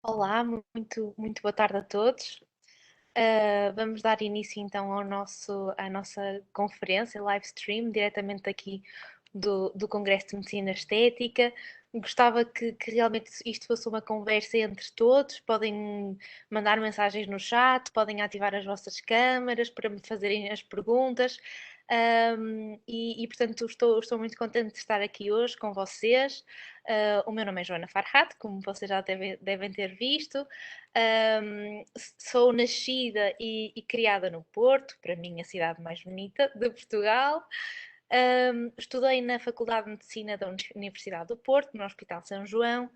Olá, muito boa tarde a todos. Vamos dar início então à nossa conferência, live stream, diretamente aqui do Congresso de Medicina Estética. Gostava que realmente isto fosse uma conversa entre todos. Podem mandar mensagens no chat, podem ativar as vossas câmaras para me fazerem as perguntas. Portanto, estou muito contente de estar aqui hoje com vocês. O meu nome é Joana Farhat, como vocês já devem ter visto. Sou nascida e criada no Porto, para mim a cidade mais bonita de Portugal. Estudei na Faculdade de Medicina da Universidade do Porto, no Hospital São João.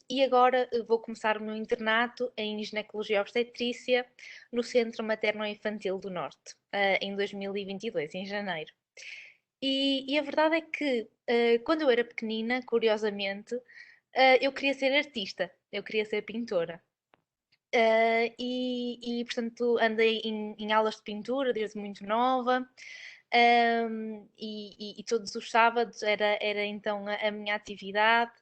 E agora vou começar o meu internato em Ginecologia e Obstetrícia no Centro Materno-Infantil do Norte, em 2022, em janeiro. E a verdade é que, quando eu era pequenina, curiosamente, eu queria ser artista, eu queria ser pintora. Portanto, andei em aulas de pintura desde muito nova. E todos os sábados era então a minha atividade.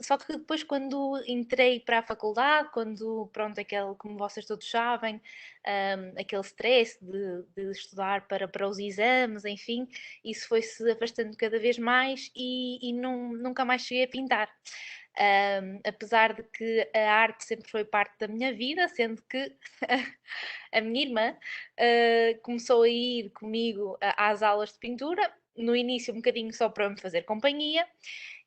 Só que depois, quando entrei para a faculdade, quando, pronto, aquele, como vocês todos sabem, aquele stress de estudar para os exames, enfim, isso foi-se afastando cada vez mais e nunca mais cheguei a pintar. Apesar de que a arte sempre foi parte da minha vida, sendo que a minha irmã começou a ir comigo às aulas de pintura, no início um bocadinho só para me fazer companhia,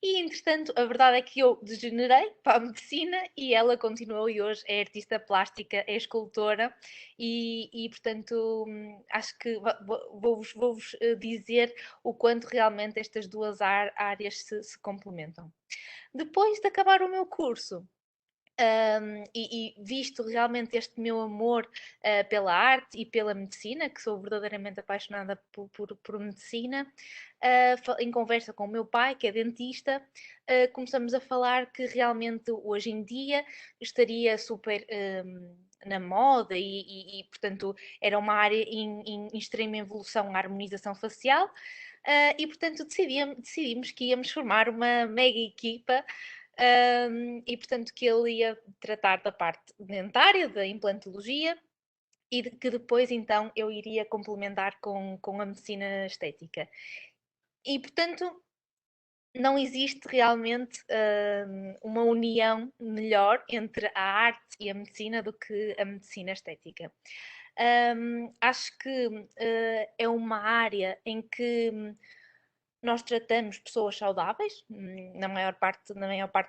e entretanto a verdade é que eu degenerei para a medicina e ela continuou e hoje é artista plástica, é escultora portanto acho que vou-vos dizer o quanto realmente estas duas áreas se complementam. Depois de acabar o meu curso, visto realmente este meu amor pela arte e pela medicina, que sou verdadeiramente apaixonada por medicina, em conversa com o meu pai, que é dentista, começamos a falar que realmente hoje em dia estaria super na moda portanto, era uma área em extrema evolução a harmonização facial. Portanto, decidimos que íamos formar uma mega equipa. Portanto, que ele ia tratar da parte dentária, da implantologia, que depois então eu iria complementar com a medicina estética. Portanto, não existe realmente uma união melhor entre a arte e a medicina do que a medicina estética. Acho que é uma área em que nós tratamos pessoas saudáveis, na maior parte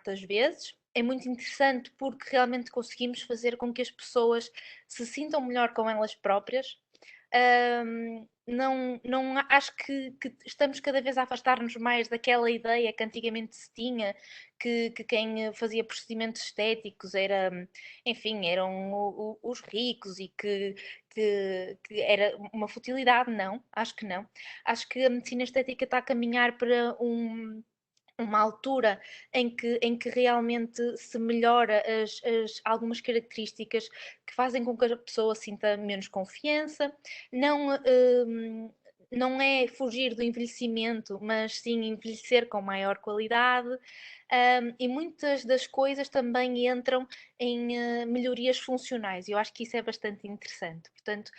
das vezes. É muito interessante porque realmente conseguimos fazer com que as pessoas se sintam melhor com elas próprias. Não acho que estamos cada vez a afastar-nos mais daquela ideia que antigamente se tinha, que quem fazia procedimentos estéticos era, enfim, eram os ricos e que era uma futilidade. Não, acho que não. Acho que a medicina estética está a caminhar para uma altura em que realmente se melhora algumas características que fazem com que a pessoa sinta menos confiança. Não, não é fugir do envelhecimento, mas sim envelhecer com maior qualidade. E muitas das coisas também entram em melhorias funcionais. Eu acho que isso é bastante interessante. Portanto,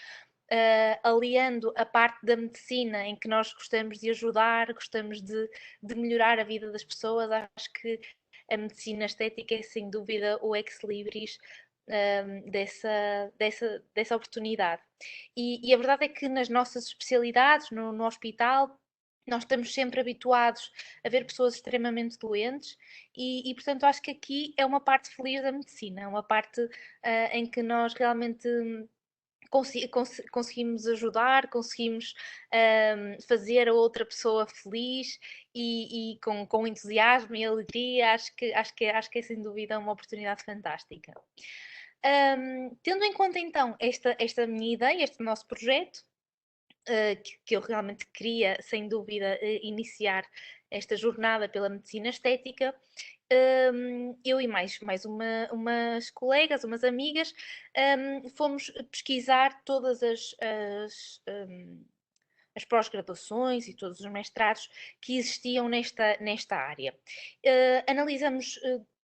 aliando a parte da medicina em que nós gostamos de ajudar, gostamos de melhorar a vida das pessoas, acho que a medicina estética é sem dúvida o ex-libris dessa oportunidade. A verdade é que nas nossas especialidades, no hospital, nós estamos sempre habituados a ver pessoas extremamente doentes portanto, acho que aqui é uma parte feliz da medicina, é uma parte em que nós realmente conseguimos ajudar, conseguimos fazer a outra pessoa feliz com entusiasmo e alegria. Acho que é sem dúvida uma oportunidade fantástica. Tendo em conta então esta minha ideia, este nosso projeto, que eu realmente queria, sem dúvida, iniciar esta jornada pela medicina estética, eu e mais umas colegas, umas amigas, fomos pesquisar todas as pós-graduações e todos os mestrados que existiam nesta área. Analisamos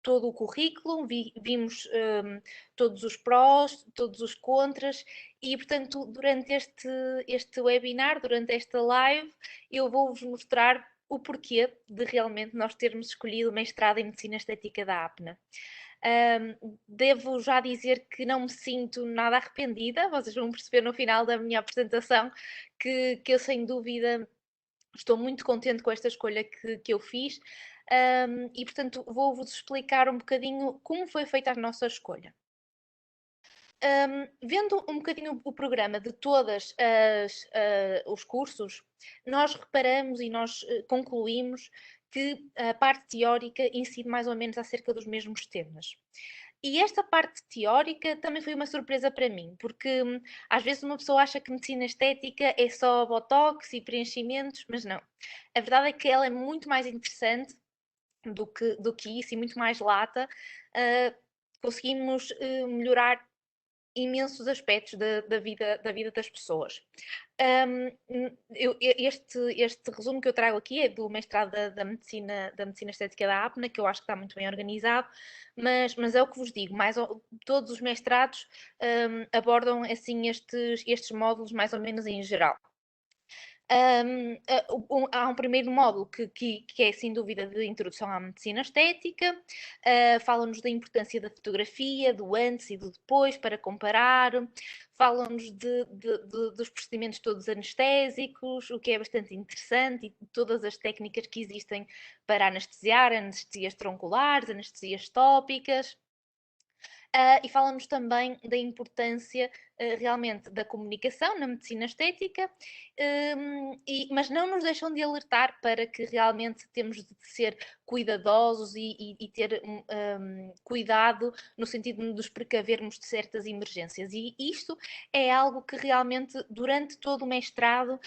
todo o currículo, vimos todos os prós, todos os contras e, portanto, durante este webinar, durante esta live, eu vou-vos mostrar o porquê de realmente nós termos escolhido o mestrado em Medicina Estética da APNA. Devo já dizer que não me sinto nada arrependida, vocês vão perceber no final da minha apresentação que eu sem dúvida estou muito contente com esta escolha que eu fiz e portanto vou-vos explicar um bocadinho como foi feita a nossa escolha. Vendo um bocadinho o programa de todos os cursos, nós reparamos e nós concluímos que a parte teórica incide mais ou menos acerca dos mesmos temas. E esta parte teórica também foi uma surpresa para mim, porque às vezes uma pessoa acha que medicina estética é só botox e preenchimentos, mas não. A verdade é que ela é muito mais interessante do que isso e muito mais lata. Conseguimos melhorar imensos aspectos da vida das pessoas. Este resumo que eu trago aqui é do mestrado da medicina estética da APNA, que eu acho que está muito bem organizado, mas é o que vos digo, todos os mestrados abordam assim estes módulos mais ou menos em geral. Há um primeiro módulo que é sem dúvida de introdução à medicina estética, fala-nos da importância da fotografia, do antes e do depois para comparar, fala-nos dos procedimentos todos anestésicos, o que é bastante interessante, e todas as técnicas que existem para anestesiar, anestesias tronculares, anestesias tópicas. E fala-nos também da importância realmente da comunicação na medicina estética, mas não nos deixam de alertar para que realmente temos de ser cuidadosos e ter cuidado no sentido de nos precavermos de certas emergências. E isto é algo que realmente, durante todo o mestrado,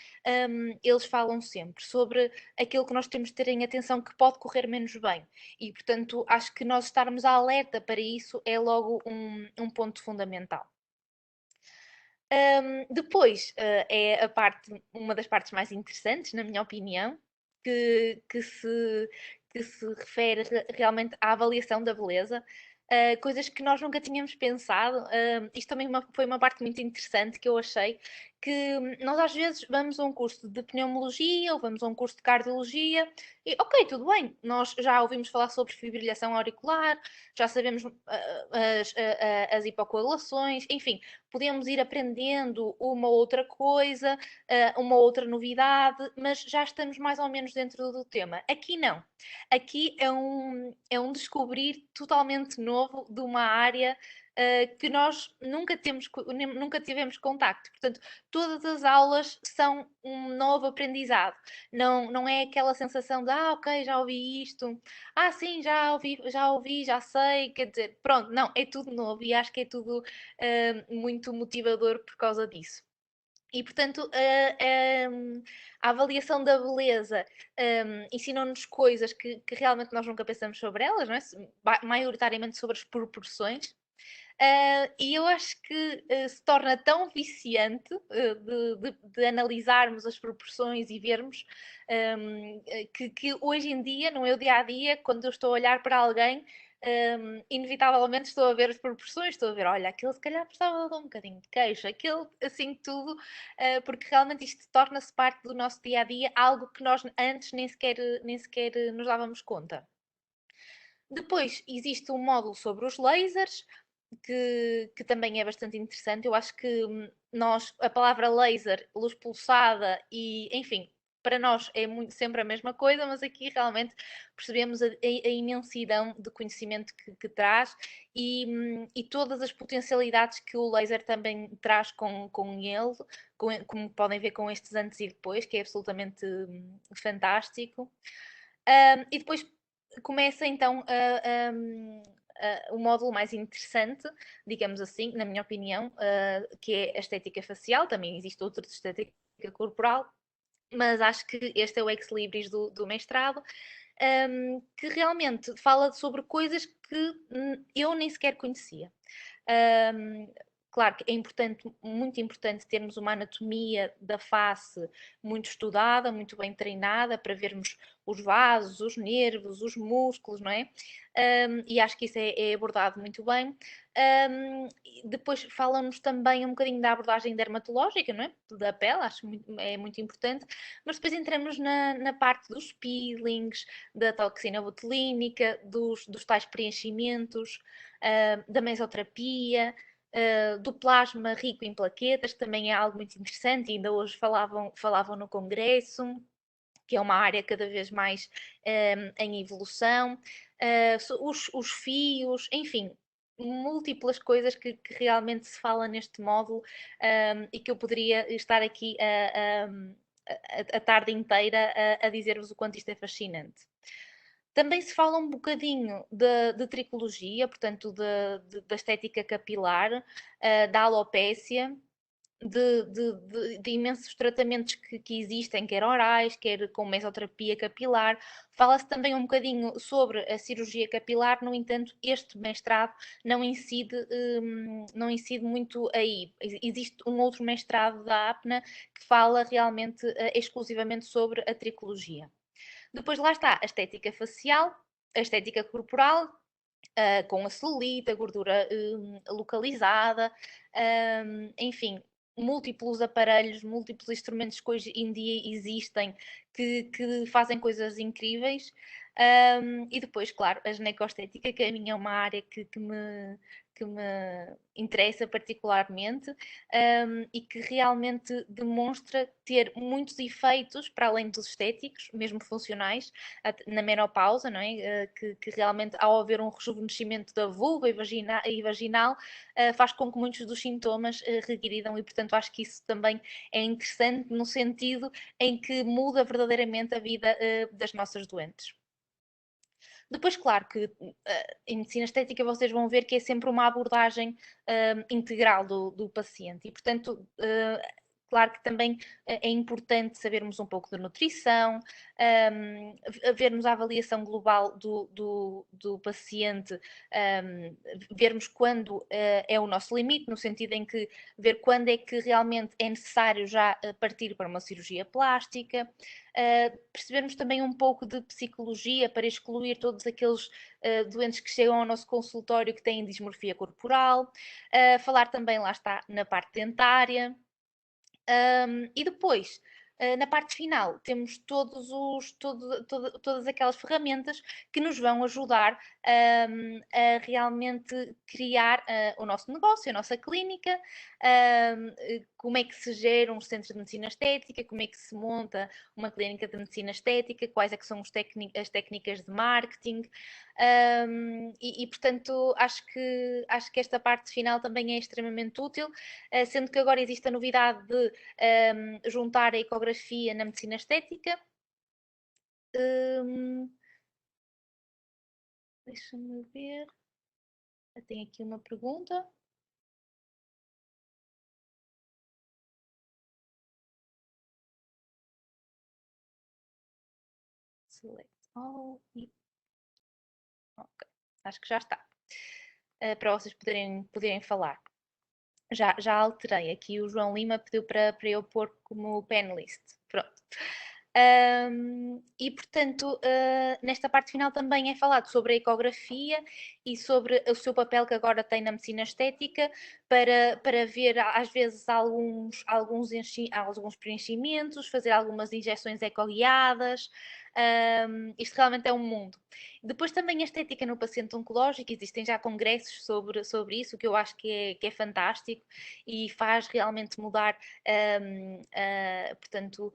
eles falam sempre sobre aquilo que nós temos de ter em atenção que pode correr menos bem. E, portanto, acho que nós estarmos alerta para isso é logo um ponto fundamental. Depois é uma das partes mais interessantes, na minha opinião, que se refere realmente à avaliação da beleza. Coisas que nós nunca tínhamos pensado. Isto também foi uma parte muito interessante que eu achei, que nós às vezes vamos a um curso de pneumologia ou vamos a um curso de cardiologia e ok, tudo bem, nós já ouvimos falar sobre fibrilhação auricular, já sabemos as hipocoagulações, enfim, podemos ir aprendendo uma outra coisa, uma outra novidade, mas já estamos mais ou menos dentro do tema. Aqui não. Aqui é um descobrir totalmente novo de uma área que nós nunca tivemos contacto. Portanto, todas as aulas são um novo aprendizado. Não é aquela sensação de, ok, já ouvi isto. Sim, já sei. Quer dizer, pronto, não, é tudo novo e acho que é tudo muito motivador por causa disso. E, portanto, a avaliação da beleza ensinou-nos coisas que realmente nós nunca pensamos sobre elas, não é? Maioritariamente sobre as proporções. E eu acho que se torna tão viciante de analisarmos as proporções e vermos que hoje em dia, no meu dia a dia, quando eu estou a olhar para alguém, inevitavelmente estou a ver as proporções, estou a ver, olha, aquele se calhar precisava de um bocadinho de queixo, aquele assim tudo, porque realmente isto torna-se parte do nosso dia a dia, algo que nós antes nem sequer nos dávamos conta. Depois existe um módulo sobre os lasers, que também é bastante interessante. Eu acho que a palavra laser, luz pulsada e, enfim, para nós é sempre a mesma coisa, mas aqui realmente percebemos a imensidão de conhecimento que traz e todas as potencialidades que o laser também traz com ele, como podem ver com estes antes e depois, que é absolutamente fantástico. E depois começa então o módulo mais interessante, digamos assim, na minha opinião, que é a estética facial. Também existe outro de estética corporal, mas acho que este é o ex-libris do mestrado, que realmente fala sobre coisas que eu nem sequer conhecia. claro que é importante, muito importante termos uma anatomia da face muito estudada, muito bem treinada, para vermos os vasos, os nervos, os músculos, não é? E acho que isso é abordado muito bem. Depois falamos também um bocadinho da abordagem dermatológica, não é? Da pele, acho é muito importante, mas depois entramos na parte dos peelings, da toxina botulínica, dos tais preenchimentos, da mesoterapia, do plasma rico em plaquetas, que também é algo muito interessante, e ainda hoje falavam no congresso, que é uma área cada vez mais em evolução, os fios, enfim, múltiplas coisas que realmente se fala neste módulo, e que eu poderia estar aqui a tarde inteira a dizer-vos o quanto isto é fascinante. Também se fala um bocadinho de tricologia, portanto, da estética capilar, da alopécia, de imensos tratamentos que existem, quer orais, quer com mesoterapia capilar. Fala-se também um bocadinho sobre a cirurgia capilar, no entanto, este mestrado não incide muito aí. Existe um outro mestrado da APNA que fala realmente exclusivamente sobre a tricologia. Depois lá está a estética facial, a estética corporal, com a celulite, a gordura localizada, enfim, múltiplos aparelhos, múltiplos instrumentos que hoje em dia existem que fazem coisas incríveis. E depois, claro, a ginecostética, que a mim é uma área que me interessa particularmente, e que realmente demonstra ter muitos efeitos para além dos estéticos, mesmo funcionais, na menopausa, não é? Que realmente, ao haver um rejuvenescimento da vulva e vaginal, faz com que muitos dos sintomas regridam, e portanto acho que isso também é interessante no sentido em que muda verdadeiramente a vida das nossas doentes. Depois, claro que em medicina estética vocês vão ver que é sempre uma abordagem integral do paciente, e portanto claro que também é importante sabermos um pouco de nutrição, vermos a avaliação global do paciente, vermos quando é o nosso limite, no sentido em que ver quando é que realmente é necessário já partir para uma cirurgia plástica, percebermos também um pouco de psicologia para excluir todos aqueles doentes que chegam ao nosso consultório que têm dismorfia corporal, falar também, lá está, na parte dentária. E depois, na parte final, temos todas aquelas ferramentas que nos vão ajudar a realmente criar o nosso negócio, a nossa clínica, como é que se gera um centro de medicina estética, como é que se monta uma clínica de medicina estética, quais é que são as técnicas de marketing, portanto acho que esta parte final também é extremamente útil, sendo que agora existe a novidade de juntar a ecografia na medicina estética. Deixa-me ver. Eu tenho aqui uma pergunta. Select all. Ok, acho que já está. Para vocês poderem falar. Já alterei aqui, o João Lima pediu para eu pôr como panelist. Pronto. E portanto, nesta parte final também é falado sobre a ecografia e sobre o seu papel que agora tem na medicina estética, para ver às vezes alguns preenchimentos, fazer algumas injeções ecoguiadas. Isto realmente é um mundo. Depois também a estética no paciente oncológico, existem já congressos sobre isso, que eu acho que é fantástico e faz realmente mudar, portanto,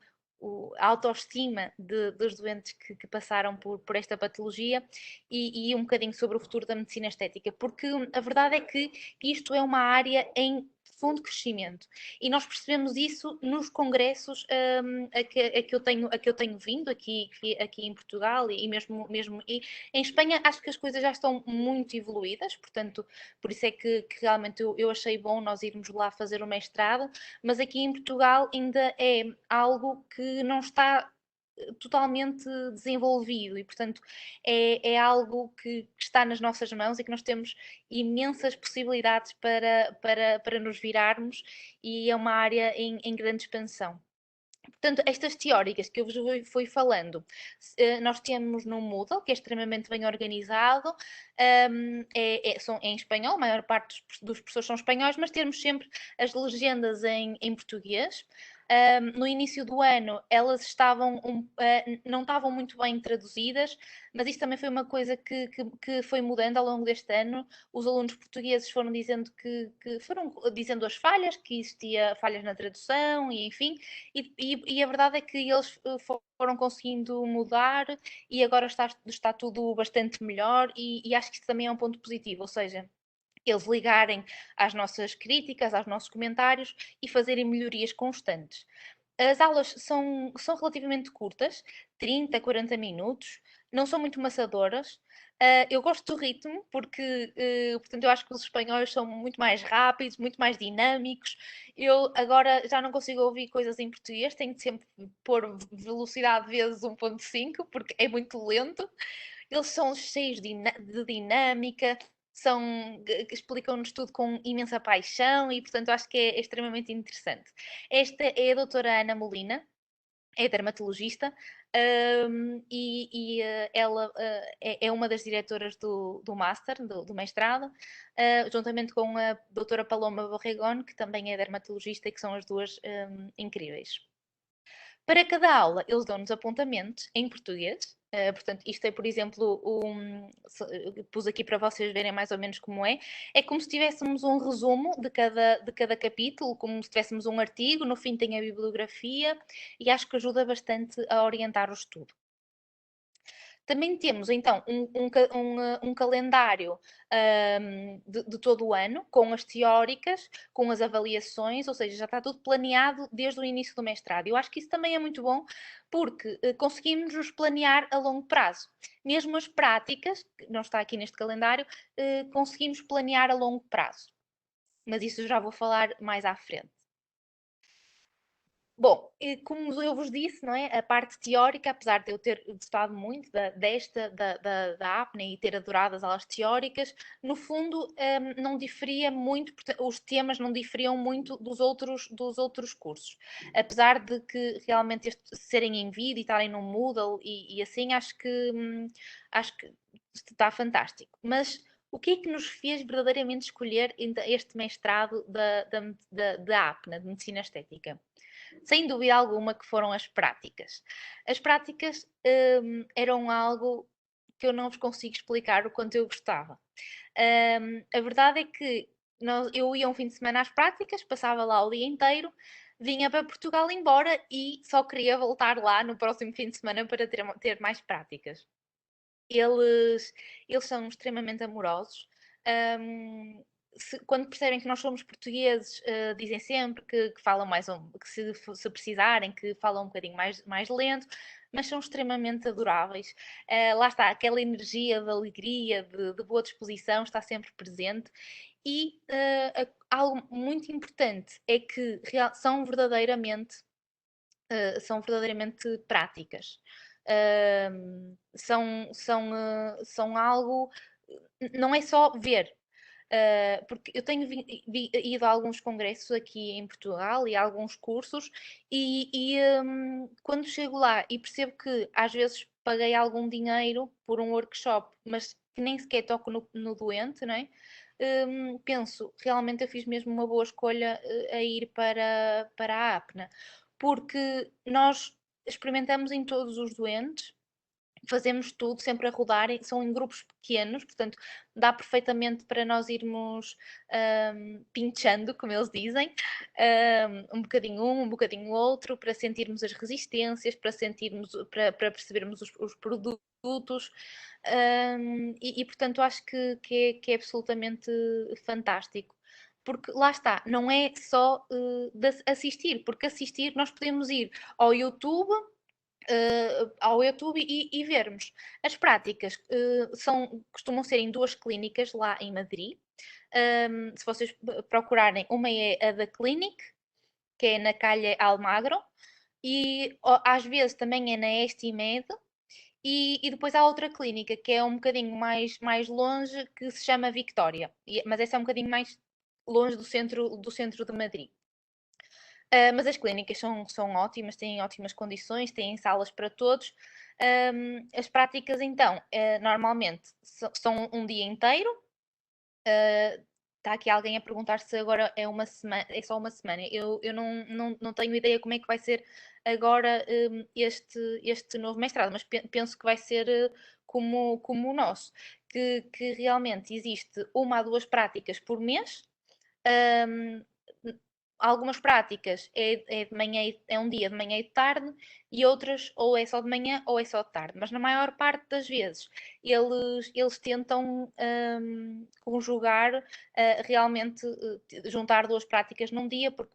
a autoestima dos doentes que passaram por esta patologia, e um bocadinho sobre o futuro da medicina estética, porque a verdade é que isto é uma área em fundo crescimento, e nós percebemos isso nos congressos a que eu tenho vindo aqui em Portugal, e mesmo em Espanha. Acho que as coisas já estão muito evoluídas, portanto, por isso é que realmente eu achei bom nós irmos lá fazer o mestrado, mas aqui em Portugal ainda é algo que não está totalmente desenvolvido e, portanto, é algo que está nas nossas mãos e que nós temos imensas possibilidades para nos virarmos e é uma área em grande expansão. Portanto, estas teóricas que eu vos fui falando, nós temos no Moodle, que é extremamente bem organizado, são em espanhol, a maior parte dos professores são espanhóis, mas temos sempre as legendas em português. No início do ano, elas não estavam muito bem traduzidas, mas isso também foi uma coisa que foi mudando ao longo deste ano. Os alunos portugueses foram dizendo que foram dizendo as falhas, que existia falhas na tradução e enfim, e a verdade é que eles foram conseguindo mudar e agora está tudo bastante melhor e acho que isso também é um ponto positivo, ou seja, eles ligarem às nossas críticas, aos nossos comentários e fazerem melhorias constantes. As aulas são relativamente curtas, 30, 40 minutos, não são muito maçadoras. Eu gosto do ritmo, porque, portanto, eu acho que os espanhóis são muito mais rápidos, muito mais dinâmicos. Eu agora já não consigo ouvir coisas em português, tenho de sempre pôr velocidade vezes 1.5, porque é muito lento. Eles são cheios de dinâmica, explicam-nos tudo com imensa paixão e, portanto, acho que é extremamente interessante. Esta é a doutora Ana Molina, é dermatologista, ela é uma das diretoras do Master, do mestrado, juntamente com a doutora Paloma Borregón, que também é dermatologista e que são as duas incríveis. Para cada aula, eles dão-nos apontamentos em português. Portanto, isto é, por exemplo, pus aqui para vocês verem mais ou menos como é. É como se tivéssemos um resumo de cada capítulo, como se tivéssemos um artigo, no fim tem a bibliografia e acho que ajuda bastante a orientar o estudo. Também temos então um calendário de todo o ano, com as teóricas, com as avaliações, ou seja, já está tudo planeado desde o início do mestrado. Eu acho que isso também é muito bom, porque conseguimos nos planear a longo prazo. Mesmo as práticas, que não está aqui neste calendário, conseguimos planear a longo prazo. Mas isso eu já vou falar mais à frente. Bom, como eu vos disse, não é? A parte teórica, apesar de eu ter gostado muito da apne e ter adorado as aulas teóricas, no fundo não diferia muito, os temas não diferiam muito dos outros cursos. Apesar de que realmente serem em vídeo e estarem no Moodle e assim, acho que está fantástico. Mas o que é que nos fez verdadeiramente escolher este mestrado da APNA, de Medicina Estética? Sem dúvida alguma que foram as práticas. As práticas eram algo que eu não vos consigo explicar o quanto eu gostava. A verdade é que eu ia um fim de semana às práticas, passava lá o dia inteiro, vinha para Portugal embora e só queria voltar lá no próximo fim de semana para ter mais práticas. Eles são extremamente amorosos. Um, quando percebem que nós somos portugueses, dizem sempre que falam que se precisarem, que falam um bocadinho mais lento, mas são extremamente adoráveis. Lá está, aquela energia de alegria, de boa disposição está sempre presente. E algo muito importante é que são verdadeiramente práticas. São algo. Não é só ver, porque eu tenho ido a alguns congressos aqui em Portugal e a alguns cursos, quando chego lá e percebo que às vezes paguei algum dinheiro por um workshop, mas que nem sequer toco no doente, não é? Penso, realmente eu fiz mesmo uma boa escolha a ir para a APNA, porque nós experimentamos em todos os doentes, fazemos tudo sempre a rodar, são em grupos pequenos, portanto dá perfeitamente para nós irmos pinchando, como eles dizem, um bocadinho um bocadinho outro, para sentirmos as resistências, para percebermos os produtos, portanto acho que é absolutamente fantástico. Porque lá está, não é só de assistir, porque assistir nós podemos ir ao YouTube e vermos. As práticas costumam ser em duas clínicas lá em Madrid. Se vocês procurarem, uma é a da Clinic, que é na Calha Almagro, e às vezes também é na Estimed, e depois há outra clínica que é um bocadinho mais longe, que se chama Victória, mas essa é um bocadinho mais longe do centro de Madrid. Mas as clínicas são ótimas, têm ótimas condições, têm salas para todos. As práticas, então, normalmente são um dia inteiro. Está aqui alguém a perguntar se agora é uma semana, é só uma semana. Eu não tenho ideia como é que vai ser agora este novo mestrado, mas penso que vai ser como o nosso, que realmente existe uma a duas práticas por mês. Um, Algumas práticas é de manhã, é um dia de manhã e de tarde, e outras ou é só de manhã ou é só de tarde. Mas na maior parte das vezes eles tentam conjugar, realmente juntar duas práticas num dia, porque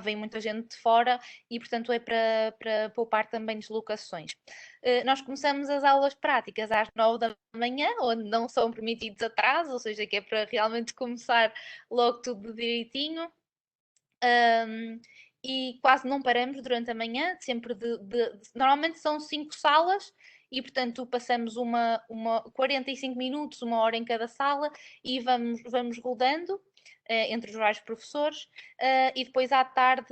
vem muita gente de fora e, portanto, é para poupar também deslocações. Nós começamos as aulas práticas às 9 da manhã, onde não são permitidos atrasos, ou seja, que é para realmente começar logo tudo direitinho. E quase não paramos durante a manhã, sempre normalmente são 5 salas e, portanto, passamos 45 minutos, 1 hora em cada sala e vamos rodando entre os vários professores, e depois à tarde,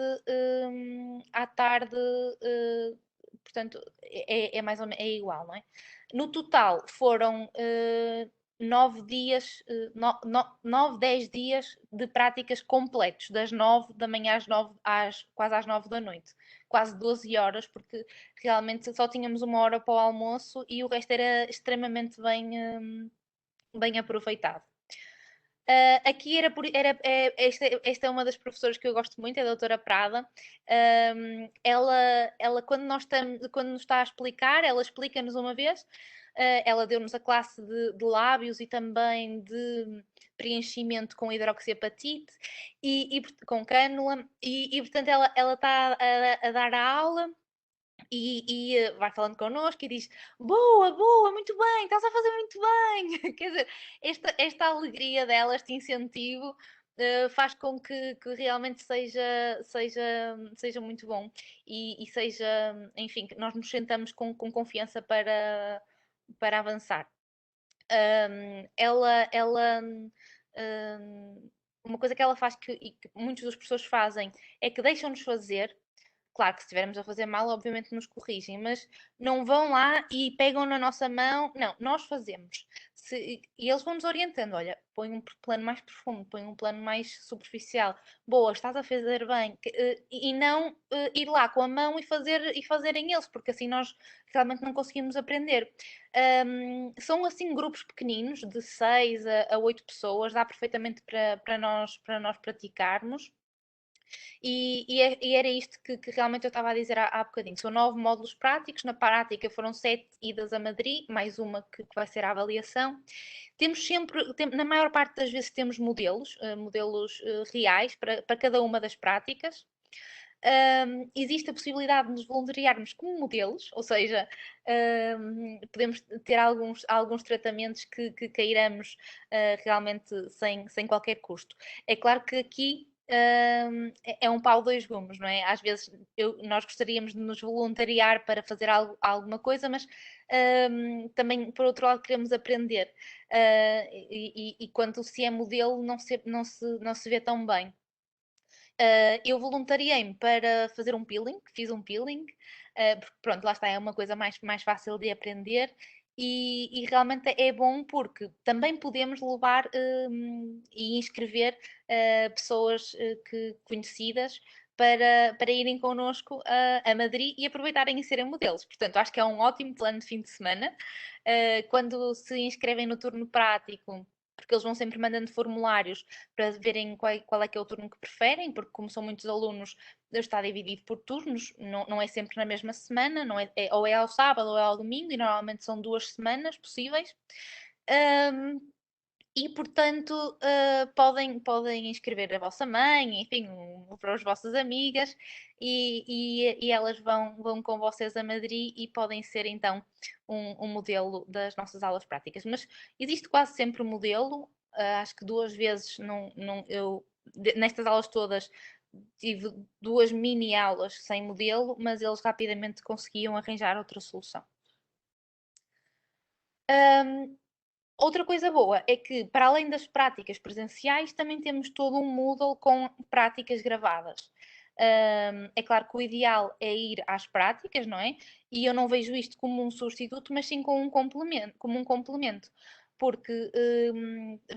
portanto, é mais ou menos é igual, não é? No total foram 9 dias, 10 dias de práticas completos, das 9 da manhã quase às 9 da noite. Quase 12 horas, porque realmente só tínhamos 1 hora para o almoço e o resto era extremamente bem aproveitado. Aqui esta é uma das professoras que eu gosto muito, é a doutora Prada. Ela quando nos está a explicar, ela explica-nos uma vez. Ela deu-nos a classe de lábios e também de preenchimento com hidroxiapatite e com cânula, e portanto ela está a dar a aula e vai falando connosco e diz: boa, boa, muito bem, estás a fazer muito bem. Quer dizer, esta alegria dela, este incentivo, faz com que realmente seja muito bom e seja, enfim, que nós nos sentamos com confiança para avançar. Ela, uma coisa que ela faz e que muitos dos professores fazem é que deixam-nos fazer. Claro que se estivermos a fazer mal, obviamente nos corrigem, mas não vão lá e pegam na nossa mão. Não, nós fazemos. E eles vão-nos orientando. Olha, põe um plano mais profundo, põe um plano mais superficial. Boa, estás a fazer bem. E não ir lá com a mão e fazerem eles, porque assim nós realmente não conseguimos aprender. São assim grupos pequeninos, de 6 a 8 pessoas, dá perfeitamente para nós praticarmos. E era isto que realmente eu estava a dizer há bocadinho. São 9 módulos práticos, na prática foram 7 idas a Madrid, mais uma que vai ser a avaliação. Temos sempre, na maior parte das vezes temos modelos reais para cada uma das práticas. Existe a possibilidade de nos voluntariarmos como modelos, ou seja, podemos ter alguns tratamentos que queiramos realmente sem qualquer custo. É claro que aqui é um pau dois gumes, não é? Às vezes nós gostaríamos de nos voluntariar para fazer alguma coisa, mas também, por outro lado, queremos aprender. E quando se é modelo, não se vê tão bem. Eu voluntariei-me para fazer um peeling, fiz um peeling, porque pronto, lá está, é uma coisa mais fácil de aprender e realmente é bom porque também podemos levar e inscrever pessoas conhecidas para irem connosco a Madrid e aproveitarem e serem modelos. Portanto, acho que é um ótimo plano de fim de semana. Quando se inscrevem no turno prático, porque eles vão sempre mandando formulários para verem qual é que é o turno que preferem, porque como são muitos alunos, está dividido por turnos, não é sempre na mesma semana, não ou é ao sábado ou é ao domingo, e normalmente são 2 semanas possíveis. E, portanto, podem inscrever a vossa mãe, enfim, para as vossas amigas, e elas vão com vocês a Madrid e podem ser, então, um modelo das nossas aulas práticas. Mas existe quase sempre um modelo, acho que 2 vezes, nestas aulas todas, tive 2 mini aulas sem modelo, mas eles rapidamente conseguiam arranjar outra solução. Outra coisa boa é que, para além das práticas presenciais, também temos todo um Moodle com práticas gravadas. É claro que o ideal é ir às práticas, não é? E eu não vejo isto como um substituto, mas sim como um complemento. Porque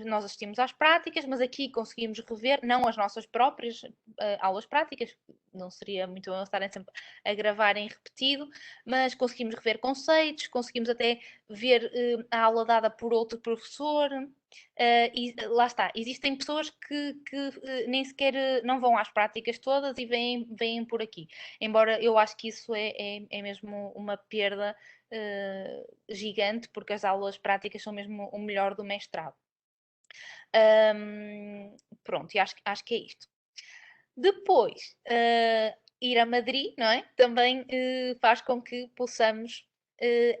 nós assistimos às práticas, mas aqui conseguimos rever, não as nossas próprias aulas práticas, não seria muito bom estarem sempre a gravar em repetido, mas conseguimos rever conceitos, conseguimos até ver a aula dada por outro professor. E lá está, existem pessoas que nem sequer não vão às práticas todas e vêm por aqui. Embora eu acho que isso é mesmo uma perda gigante, porque as aulas práticas são mesmo o melhor do mestrado. Pronto, e acho que é isto. Depois, ir a Madrid, não é? Também faz com que possamos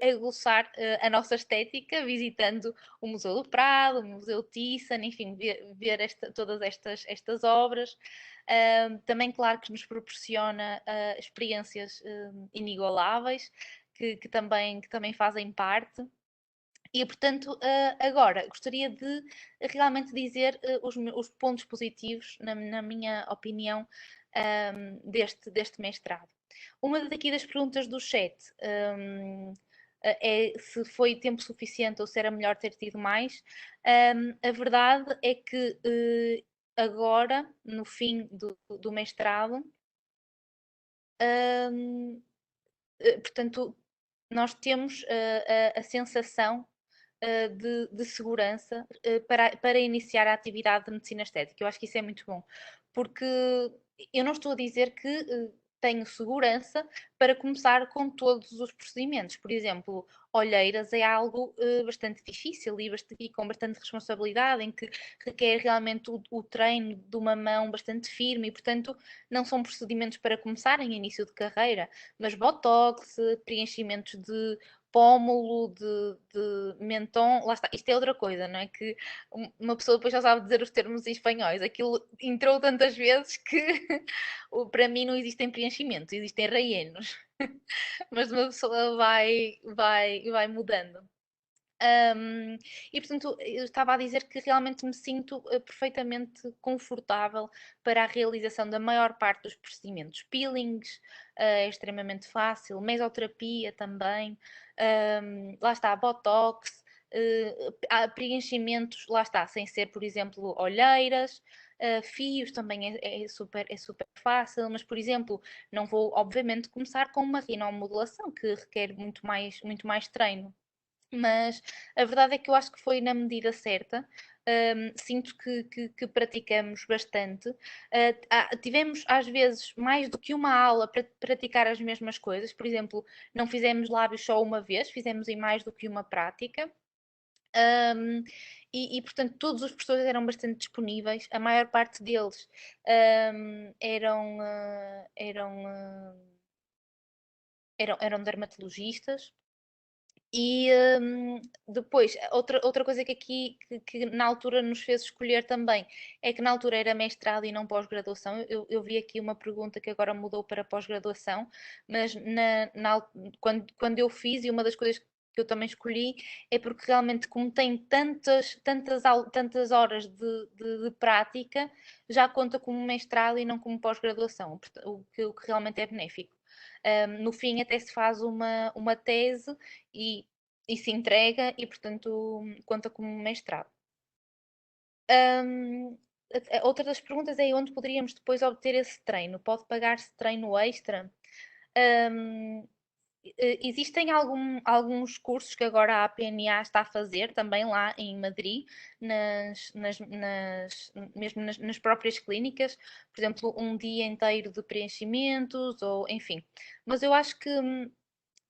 aguçar a nossa estética, visitando o Museu do Prado, o Museu Thyssen, enfim, ver todas estas obras. Também, claro, que nos proporciona experiências inigualáveis, que também fazem parte. E, portanto, agora gostaria de realmente dizer os pontos positivos, na minha opinião, deste mestrado. Uma daqui das perguntas do chat é se foi tempo suficiente ou se era melhor ter tido mais. A verdade é que agora, no fim do mestrado, portanto, nós temos a sensação de segurança para iniciar a atividade de medicina estética. Eu acho que isso é muito bom, porque eu não estou a dizer que tenho segurança para começar com todos os procedimentos. Por exemplo, olheiras é algo bastante difícil e com bastante responsabilidade, em que requer realmente o treino de uma mão bastante firme e, portanto, não são procedimentos para começar em início de carreira, mas botox, preenchimentos de pómulo, de menton, lá está, isto é outra coisa, não é? Que uma pessoa depois já sabe dizer os termos em espanhóis, aquilo entrou tantas vezes que para mim não existem preenchimentos, existem rellenos, mas uma pessoa vai mudando. E portanto, eu estava a dizer que realmente me sinto perfeitamente confortável para a realização da maior parte dos procedimentos. Peelings é extremamente fácil, mesoterapia também, lá está, botox, há preenchimentos, lá está, sem ser, por exemplo, olheiras. Fios também é super fácil, mas, por exemplo, não vou, obviamente, começar com uma rinomodulação, que requer muito mais treino. Mas a verdade é que eu acho que foi na medida certa. Sinto que praticamos bastante. Tivemos, às vezes, mais do que uma aula para praticar as mesmas coisas. Por exemplo, não fizemos lábios só uma vez, fizemos em mais do que uma prática. Portanto, todos os professores eram bastante disponíveis. A maior parte deles eram dermatologistas. E depois, outra coisa que aqui, que na altura nos fez escolher também, é que na altura era mestrado e não pós-graduação. Eu vi aqui uma pergunta que agora mudou para pós-graduação, mas quando eu fiz, e uma das coisas que eu também escolhi, é porque realmente, como tem tantas horas de prática, já conta como mestrado e não como pós-graduação, o que realmente é benéfico. No fim, até se faz uma tese e, e se entrega e, portanto, conta como mestrado. Outra das perguntas é onde poderíamos depois obter esse treino? Pode pagar-se treino extra? Existem alguns cursos que agora a APNA está a fazer também lá em Madrid, mesmo nas próprias clínicas, por exemplo, um dia inteiro de preenchimentos, ou enfim. Mas eu acho que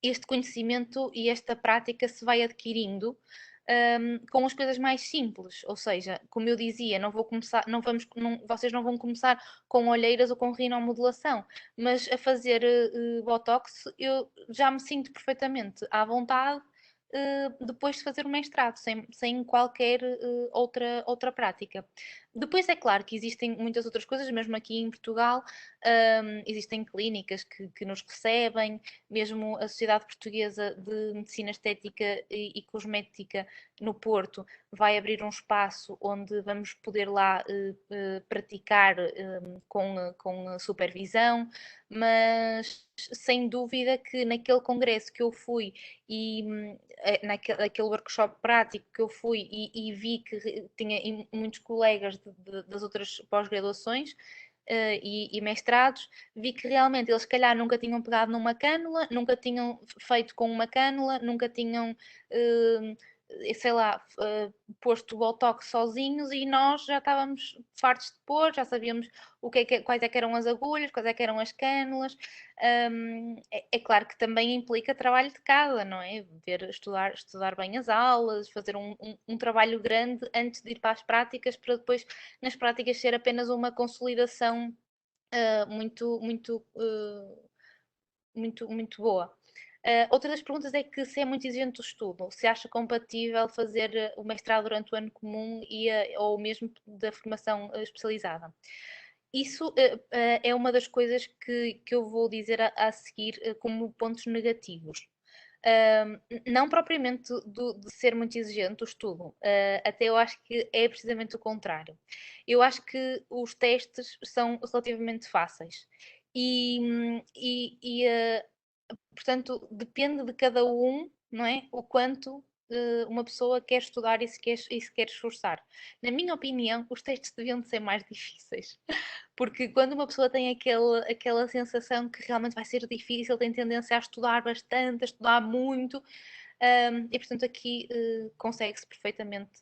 este conhecimento e esta prática se vai adquirindo com as coisas mais simples, ou seja, como eu dizia, não vou começar, vocês não vão começar com olheiras ou com rinomodulação, mas a fazer botox eu já me sinto perfeitamente à vontade depois de fazer o mestrado, sem qualquer outra prática. Depois é claro que existem muitas outras coisas, mesmo aqui em Portugal, existem clínicas que nos recebem, mesmo a Sociedade Portuguesa de Medicina Estética e Cosmética no Porto vai abrir um espaço onde vamos poder lá praticar com supervisão, mas sem dúvida que naquele congresso que eu fui e naquele workshop prático que eu fui e vi que tinha muitos colegas das outras pós-graduações e mestrados, vi que realmente eles, se calhar, nunca tinham pegado numa cânula, nunca tinham feito com uma cânula, nunca tinham, sei lá, posto botox sozinhos e nós já estávamos fartos de pôr, já sabíamos quais é que eram as agulhas, quais é que eram as cânulas. É claro que também implica trabalho de casa, não é? Estudar bem as aulas, fazer um trabalho grande antes de ir para as práticas, para depois nas práticas ser apenas uma consolidação muito boa. Outra das perguntas é que se é muito exigente o estudo, se acha compatível fazer o mestrado durante o ano comum ou mesmo da formação especializada. Isso é uma das coisas que eu vou dizer a seguir como pontos negativos. Não propriamente de ser muito exigente o estudo, até eu acho que é precisamente o contrário. Eu acho que os testes são relativamente fáceis e portanto, depende de cada um, não é? O quanto uma pessoa quer estudar e se quer esforçar. Na minha opinião, os testes deviam de ser mais difíceis. Porque quando uma pessoa tem aquela sensação que realmente vai ser difícil, tem tendência a estudar bastante, a estudar muito, e portanto aqui consegue-se perfeitamente,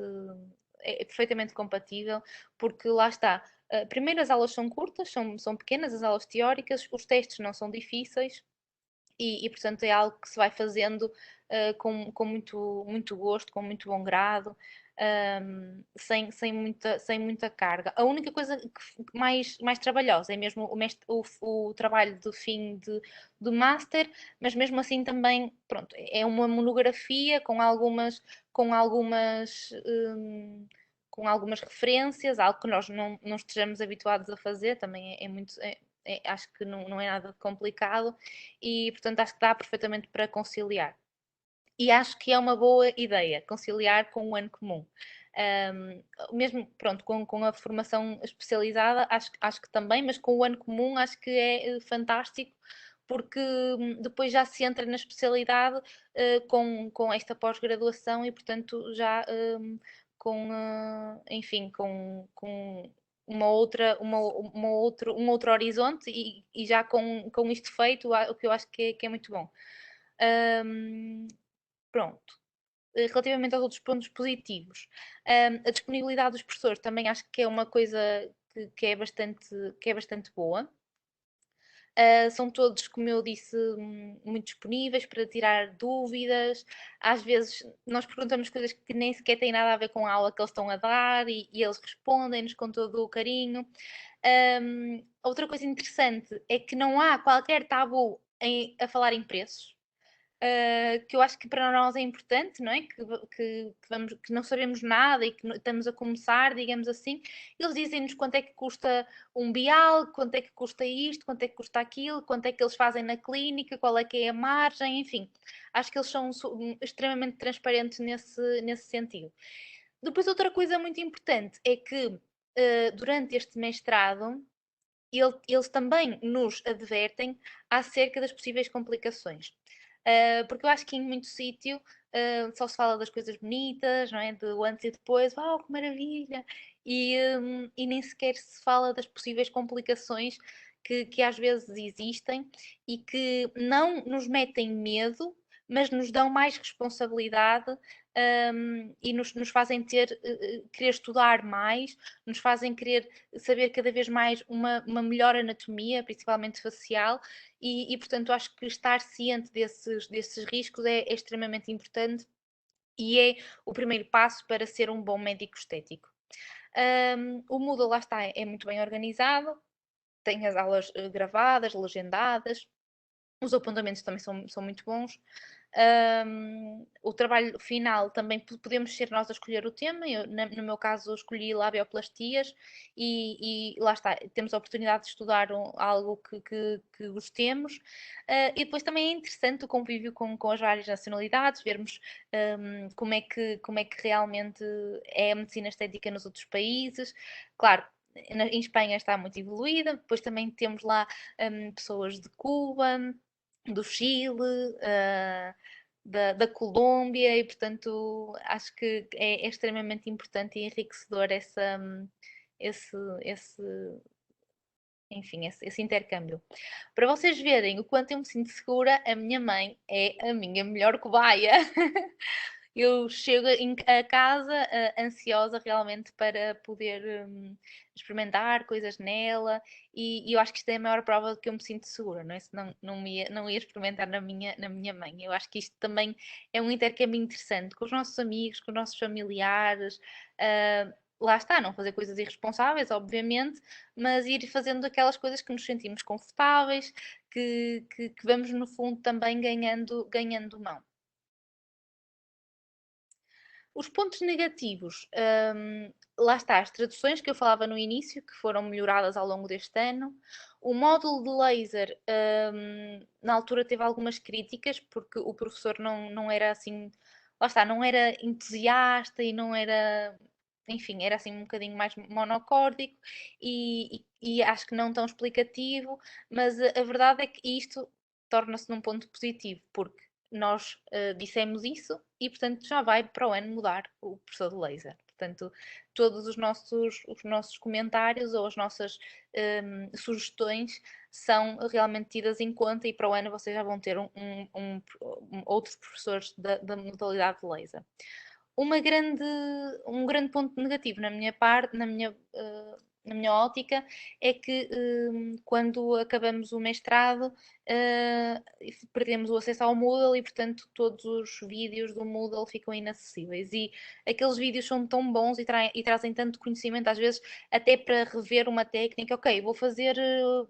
é perfeitamente compatível, porque lá está. Primeiro, as aulas são curtas, são pequenas, as aulas teóricas, os testes não são difíceis, portanto é algo que se vai fazendo com muito gosto, com muito bom grado, sem muita carga. A única coisa mais trabalhosa é mesmo o trabalho de fim do master, mas mesmo assim também, pronto, é uma monografia com algumas referências, algo que nós não estejamos habituados a fazer, também é muito. Acho que não é nada complicado e, portanto, acho que dá perfeitamente para conciliar. E acho que é uma boa ideia conciliar com o ano comum. Mesmo, pronto, com a formação especializada, acho que também, mas com o ano comum acho que é fantástico, porque depois já se entra na especialidade com esta pós-graduação e, portanto, já enfim, com um outro horizonte e já com isto feito, o que eu acho que é muito bom. Pronto. Relativamente aos outros pontos positivos, a disponibilidade dos professores também acho que é uma coisa que é bastante boa. São todos, como eu disse, muito disponíveis para tirar dúvidas. Às vezes nós perguntamos coisas que nem sequer têm nada a ver com a aula que eles estão a dar e eles respondem-nos com todo o carinho. Outra coisa interessante é que não há qualquer tabu a falar em preços. Que eu acho que para nós é importante, não é? Que não sabemos nada e que estamos a começar, digamos assim. Eles dizem-nos quanto é que custa um bial, quanto é que custa isto, quanto é que custa aquilo, quanto é que eles fazem na clínica, qual é que é a margem, enfim. Acho que eles são extremamente transparentes nesse sentido. Depois, outra coisa muito importante é que durante este mestrado eles também nos advertem acerca das possíveis complicações. Porque eu acho que em muito sítio só se fala das coisas bonitas, não é? Do antes e depois, uau, que maravilha! E nem sequer se fala das possíveis complicações que às vezes existem e que não nos metem medo, mas nos dão mais responsabilidade e nos fazem querer estudar mais, nos fazem querer saber cada vez mais uma melhor anatomia, principalmente facial, portanto acho que estar ciente desses riscos é extremamente importante e é o primeiro passo para ser um bom médico estético. O Moodle, lá está, é muito bem organizado, tem as aulas gravadas, legendadas, Os apontamentos também são muito bons. O trabalho final também podemos ser nós a escolher o tema. No meu caso, escolhi labioplastias e lá está, temos a oportunidade de estudar algo que gostemos. E depois também é interessante o convívio com as várias nacionalidades, vermos como é que realmente é a medicina estética nos outros países. Claro, em Espanha está muito evoluída, depois também temos lá pessoas de Cuba, do Chile, da Colômbia, e portanto acho que é extremamente importante e enriquecedor esse, esse, enfim, esse intercâmbio. Para vocês verem o quanto eu me sinto segura, a minha mãe é a minha melhor cobaia. Eu chego a casa ansiosa realmente para poder experimentar coisas nela e eu acho que isto é a maior prova de que eu me sinto segura, não é? Senão não ia experimentar na minha mãe. Eu acho que isto também é um intercâmbio interessante com os nossos amigos, com os nossos familiares. Lá está, não fazer coisas irresponsáveis, obviamente, mas ir fazendo aquelas coisas que nos sentimos confortáveis, que vamos no fundo também ganhando mão. Os pontos negativos, lá está, as traduções que eu falava no início, que foram melhoradas ao longo deste ano. O módulo de laser, na altura teve algumas críticas, porque o professor não era assim, lá está, não era entusiasta e não era, enfim, era assim um bocadinho mais monocórdico e acho que não tão explicativo, mas a verdade é que isto torna-se num ponto positivo, porque nós dissemos isso e, portanto, já vai para o ano mudar o professor de laser. Portanto, todos os nossos comentários ou as nossas sugestões são realmente tidas em conta e para o ano vocês já vão ter outros professores da modalidade de laser. Um grande ponto negativo na minha parte, na minha ótica, é que quando acabamos o mestrado perdemos o acesso ao Moodle e, portanto, todos os vídeos do Moodle ficam inacessíveis. E aqueles vídeos são tão bons e trazem tanto conhecimento, às vezes, até para rever uma técnica. Ok, vou fazer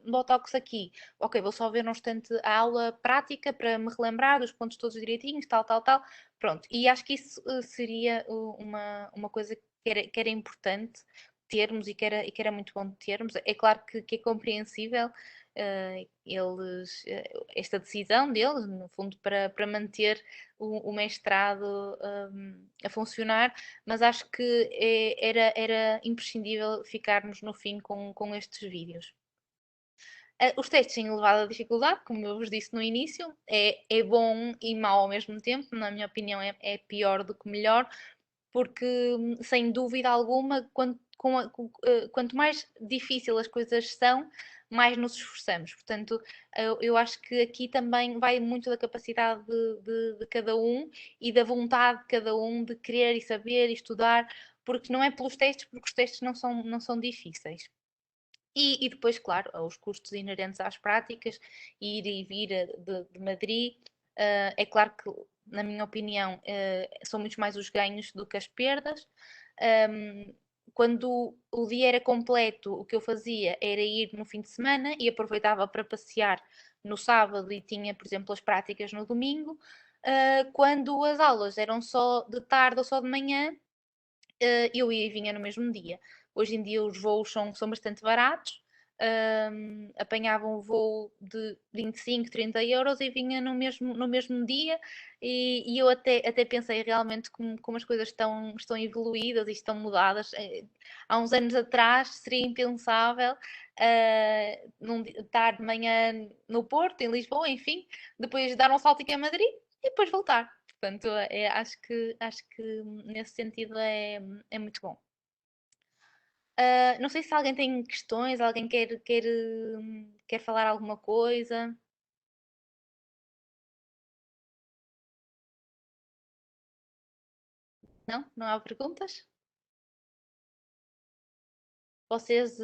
Botox aqui. Ok, vou só ver num instante a aula prática para me relembrar dos pontos todos direitinhos, tal, tal, tal. Pronto, e acho que isso seria uma coisa que era importante termos e que era muito bom termos. É claro que é compreensível esta decisão deles, no fundo, para manter o mestrado a funcionar, mas acho que era imprescindível ficarmos no fim com estes vídeos. Os testes têm elevada dificuldade, como eu vos disse no início, é bom e mau ao mesmo tempo, na minha opinião é pior do que melhor, porque sem dúvida alguma, quanto mais difícil as coisas são, mais nos esforçamos. Portanto, eu acho que aqui também vai muito da capacidade de cada um e da vontade de cada um de querer e saber e estudar, porque não é pelos testes, porque os testes não são difíceis. E depois, claro, os custos inerentes às práticas, ir e vir de Madrid, é claro que, na minha opinião, são muito mais os ganhos do que as perdas. Quando o dia era completo, o que eu fazia era ir no fim de semana e aproveitava para passear no sábado e tinha, por exemplo, as práticas no domingo. Quando as aulas eram só de tarde ou só de manhã, eu ia e vinha no mesmo dia. Hoje em dia os voos são bastante baratos, apanhava um voo de 25, 30 euros e vinha no mesmo dia. E eu até pensei realmente como as coisas estão evoluídas e estão mudadas. Há uns anos atrás seria impensável estar de manhã no Porto, em Lisboa, enfim, depois dar um salto aqui a Madrid e depois voltar. Portanto, acho que nesse sentido é muito bom. Não sei se alguém tem questões, alguém quer falar alguma coisa. Não? Não há perguntas? Vocês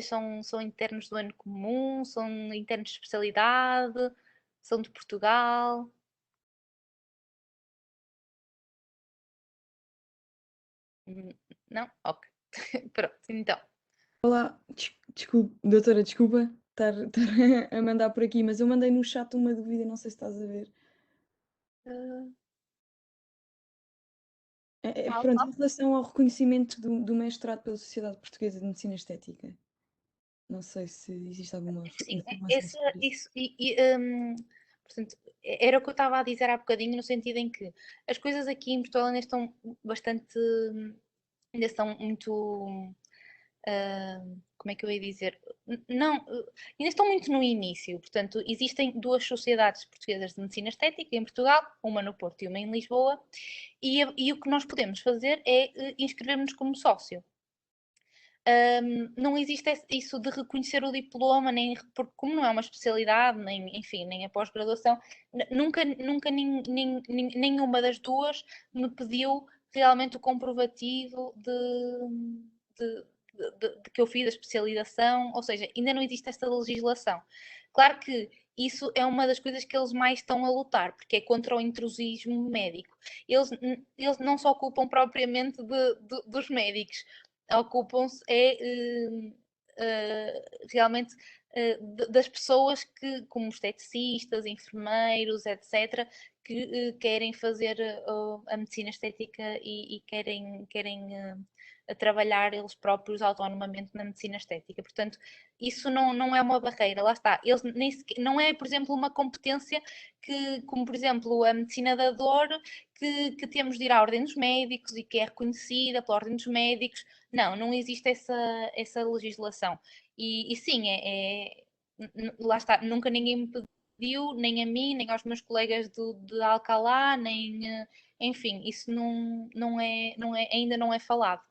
são internos do ano comum? São internos de especialidade? São de Portugal? Hum, Não? Ok. Pronto, então. Olá, desculpa, doutora, desculpa. estar a mandar por aqui, mas eu mandei no chat uma dúvida, não sei se estás a ver. Ah, qual, Pronto, qual? em relação ao reconhecimento do mestrado pela Sociedade Portuguesa de Medicina Estética. Não sei se existe alguma Sim, informação sobre isso. isso, portanto, era o que eu estava a dizer há bocadinho, no sentido em que as coisas aqui em Portugal ainda estão bastante, ainda estão muito, como é que eu ia dizer? Não, ainda estão muito no início, portanto, existem duas sociedades portuguesas de medicina estética em Portugal, uma no Porto e uma em Lisboa, e o que nós podemos fazer é inscrever-nos como sócio. Não existe isso de reconhecer o diploma, nem porque como não é uma especialidade, nem, enfim, nem a pós-graduação, nunca nenhuma das duas me pediu realmente o comprovativo de que eu fiz a especialização, ou seja, ainda não existe esta legislação. Claro que isso é uma das coisas que eles mais estão a lutar, porque é contra o intrusismo médico. Eles não se ocupam propriamente dos médicos, ocupam-se realmente das pessoas que, como esteticistas, enfermeiros, etc., que querem fazer a medicina estética e querem trabalhar eles próprios autonomamente na medicina estética. Portanto, isso não é uma barreira, lá está. Eles nem sequer, não é, por exemplo, uma competência que, como por exemplo, a medicina da dor, que temos de ir à ordem dos médicos e que é reconhecida pela ordem dos médicos. Não existe essa legislação. E sim, lá está, nunca ninguém me pediu, nem a mim, nem aos meus colegas de Alcalá, nem, enfim, isso ainda não é falado.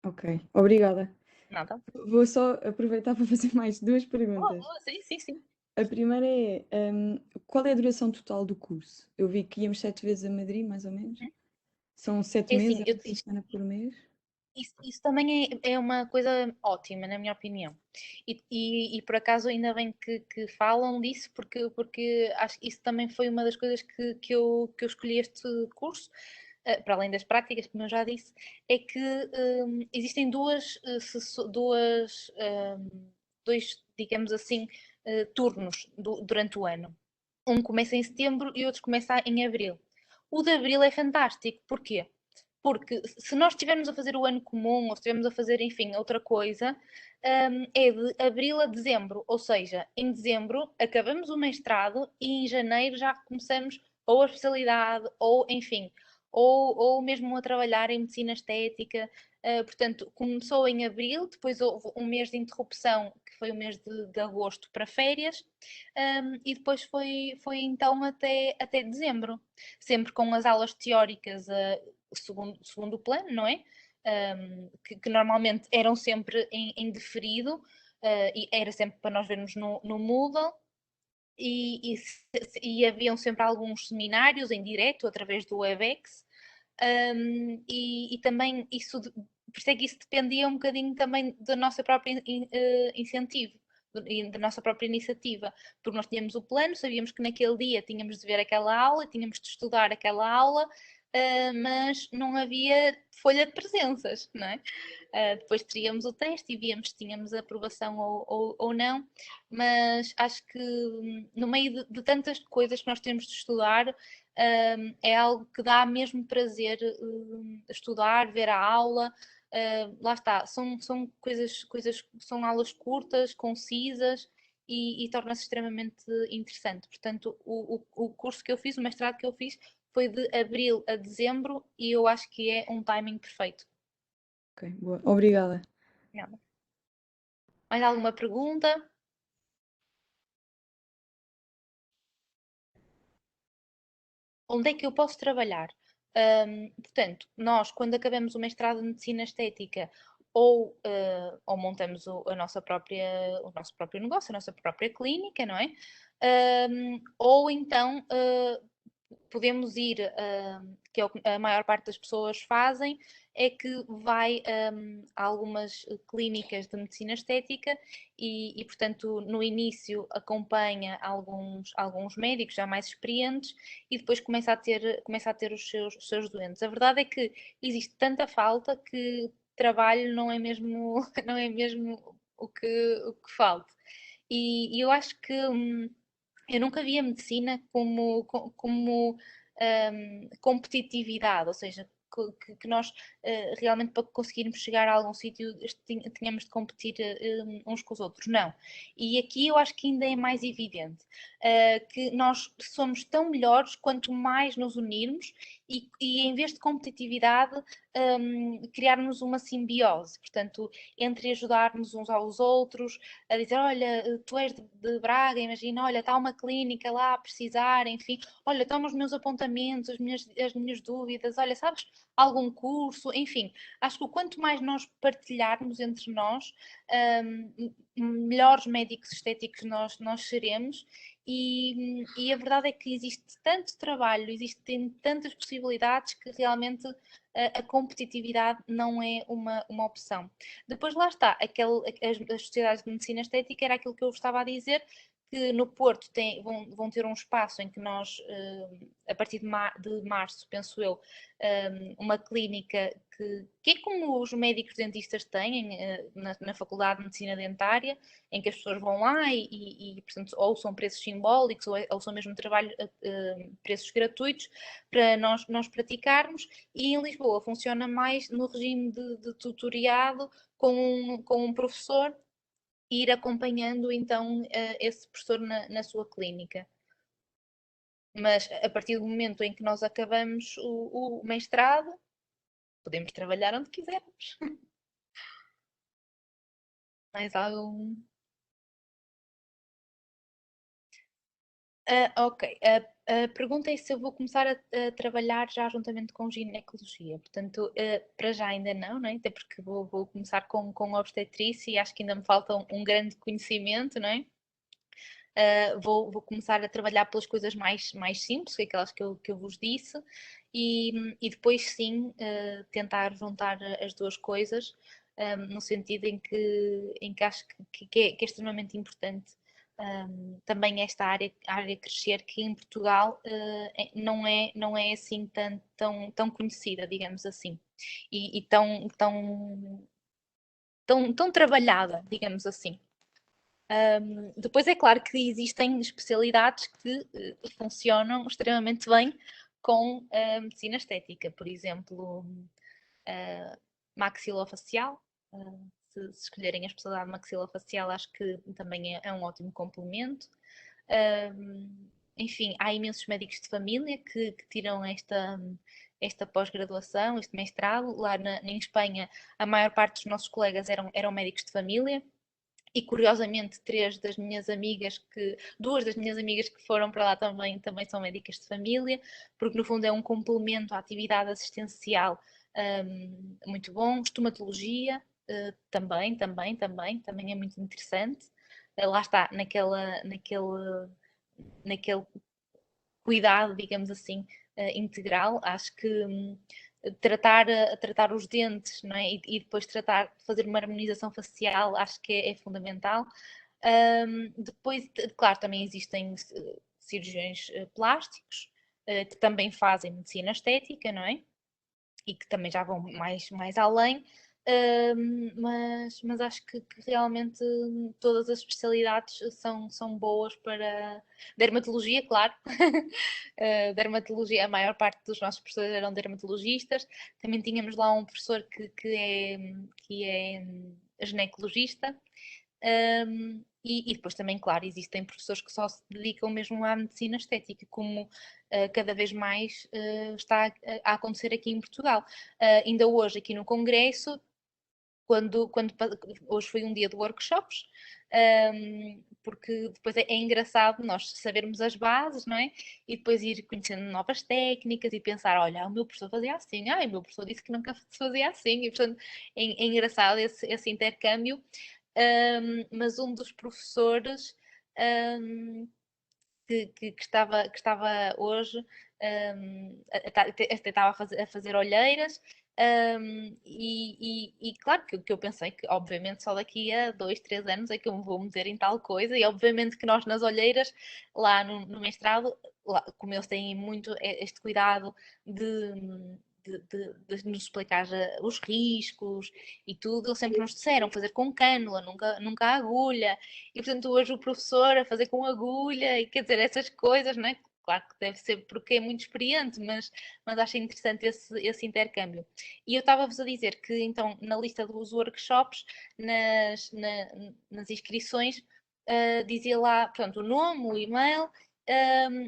Ok, obrigada. Nada. Vou só aproveitar para fazer mais duas Boa, perguntas. boa, sim, sim, sim. A primeira é, qual é a duração total do curso? Eu vi que íamos 7 vezes a Madrid, mais ou menos. São 7 É meses, assim, é uma semana por mês. isso também é uma coisa ótima, na minha opinião. E por acaso ainda bem que falam disso, porque acho que isso também foi uma das coisas que eu escolhi este curso, para além das práticas, como eu já disse, é que existem dois, digamos assim, turnos durante o ano. Um começa em setembro e outro começa em abril. O de abril é fantástico, porquê? Porque se nós estivermos a fazer o ano comum ou se estivermos a fazer, enfim, outra coisa, é de abril a dezembro. Ou seja, em dezembro acabamos o mestrado e em janeiro já começamos ou a especialidade, ou, enfim, ou mesmo a trabalhar em medicina estética. Portanto, começou em abril, depois houve um mês de interrupção, que foi o mês de agosto para férias, e depois foi então até dezembro, sempre com as aulas teóricas segundo o plano, não é? Que normalmente eram sempre em diferido, e era sempre para nós vermos no Moodle, e haviam sempre alguns seminários em direto através do WebEx, e também por isso é que isso dependia um bocadinho também da nossa própria incentivo, da nossa própria iniciativa, porque nós tínhamos o plano, sabíamos que naquele dia tínhamos de ver aquela aula, tínhamos de estudar aquela aula, mas não havia folha de presenças, não é? Depois teríamos o teste e víamos se tínhamos aprovação ou não, mas acho que no meio de tantas coisas que nós temos de estudar, é algo que dá mesmo prazer estudar, ver a aula. Lá está, são são aulas curtas, concisas e torna-se extremamente interessante. Portanto, o curso que eu fiz, o mestrado que eu fiz, foi de abril a dezembro e eu acho que é um timing perfeito. Ok, boa. Obrigada. Mais alguma pergunta? Onde é que eu posso trabalhar? Portanto, nós, quando acabamos o mestrado de Medicina Estética, ou montamos o nosso próprio negócio, a nossa própria clínica, não é? Ou então podemos ir, que é o que a maior parte das pessoas fazem, é que vai a algumas clínicas de medicina estética portanto, no início acompanha alguns médicos já mais experientes e depois começa a ter os seus doentes. A verdade é que existe tanta falta que trabalho não é mesmo, não é mesmo o que falta. E eu acho que eu nunca vi a medicina como competitividade, ou seja, que nós realmente para conseguirmos chegar a algum sítio tínhamos de competir uns com os outros. Não. E aqui eu acho que ainda é mais evidente que nós somos tão melhores quanto mais nos unirmos e em vez de competitividade criarmos uma simbiose, portanto, entre ajudarmos uns aos outros, a dizer, olha, tu és de Braga, imagina, olha, está uma clínica lá a precisar, enfim, olha, toma os meus apontamentos, as minhas dúvidas, olha, sabes, algum curso, enfim, acho que o quanto mais nós partilharmos entre nós, melhores médicos estéticos nós seremos. E a verdade é que existe tanto trabalho, existem tantas possibilidades que realmente a competitividade não é uma opção. Depois lá está, as sociedades de medicina estética era aquilo que eu estava a dizer, que no Porto vão ter um espaço em que nós, a partir de março, penso eu, uma clínica que é como os médicos dentistas têm na Faculdade de Medicina Dentária, em que as pessoas vão lá portanto, ou são preços simbólicos ou são mesmo preços gratuitos para nós praticarmos. E em Lisboa funciona mais no regime de tutoriado com um professor, ir acompanhando então esse professor na sua clínica. Mas a partir do momento em que nós acabamos o mestrado, podemos trabalhar onde quisermos. Mais algum? Ok. A pergunta é se eu vou começar a trabalhar já juntamente com ginecologia. Portanto, para já ainda não, não é? Até porque vou começar com obstetrícia e acho que ainda me falta um grande conhecimento, não é? Vou começar a trabalhar pelas coisas mais simples, que é aquelas que eu vos disse, e depois sim tentar juntar as duas coisas, no sentido em que acho que é extremamente importante também esta área crescer, que em Portugal não é assim tão conhecida, digamos assim, e tão trabalhada, digamos assim. Depois é claro que existem especialidades que funcionam extremamente bem com a medicina estética, por exemplo, maxilofacial. Se escolherem a especialidade maxilofacial, acho que também é um ótimo complemento. Enfim, há imensos médicos de família que tiram esta pós-graduação, este mestrado. Lá em Espanha, a maior parte dos nossos colegas eram médicos de família. E curiosamente, duas das minhas amigas que foram para lá também são médicas de família, porque no fundo é um complemento à atividade assistencial muito bom. Estomatologia também é muito interessante. Lá está, naquele cuidado, digamos assim, integral. Acho que tratar os dentes, não é? E depois fazer uma harmonização facial, acho que é fundamental. Depois, claro, também existem cirurgiões plásticos que também fazem medicina estética, não é? E que também já vão mais além. Mas acho que realmente todas as especialidades são boas para dermatologia, claro. Dermatologia, a maior parte dos nossos professores eram dermatologistas. Também tínhamos lá um professor que é ginecologista. E depois também, claro, existem professores que só se dedicam mesmo à medicina estética, como cada vez mais está a acontecer aqui em Portugal. Ainda hoje, aqui no Congresso, hoje foi um dia de workshops, porque depois é engraçado nós sabermos as bases, não é? E depois ir conhecendo novas técnicas e pensar, olha, o meu professor fazia assim, o meu professor disse que nunca se fazia assim, e portanto é engraçado esse intercâmbio. Mas um dos professores que estava hoje até estava a fazer olheiras. E claro que eu pensei que, obviamente, só daqui a 2, 3 anos é que eu me vou meter em tal coisa, e obviamente que nós nas olheiras, lá no mestrado, como eles têm muito este cuidado de nos explicar os riscos e tudo, eles sempre nos disseram fazer com cânula, nunca a agulha, e portanto hoje o professor a fazer com agulha, e quer dizer, essas coisas, não é? Claro que deve ser porque é muito experiente, mas acho interessante esse intercâmbio. E eu estava-vos a dizer que, então, na lista dos workshops, nas inscrições, dizia lá, portanto, o nome, o e-mail,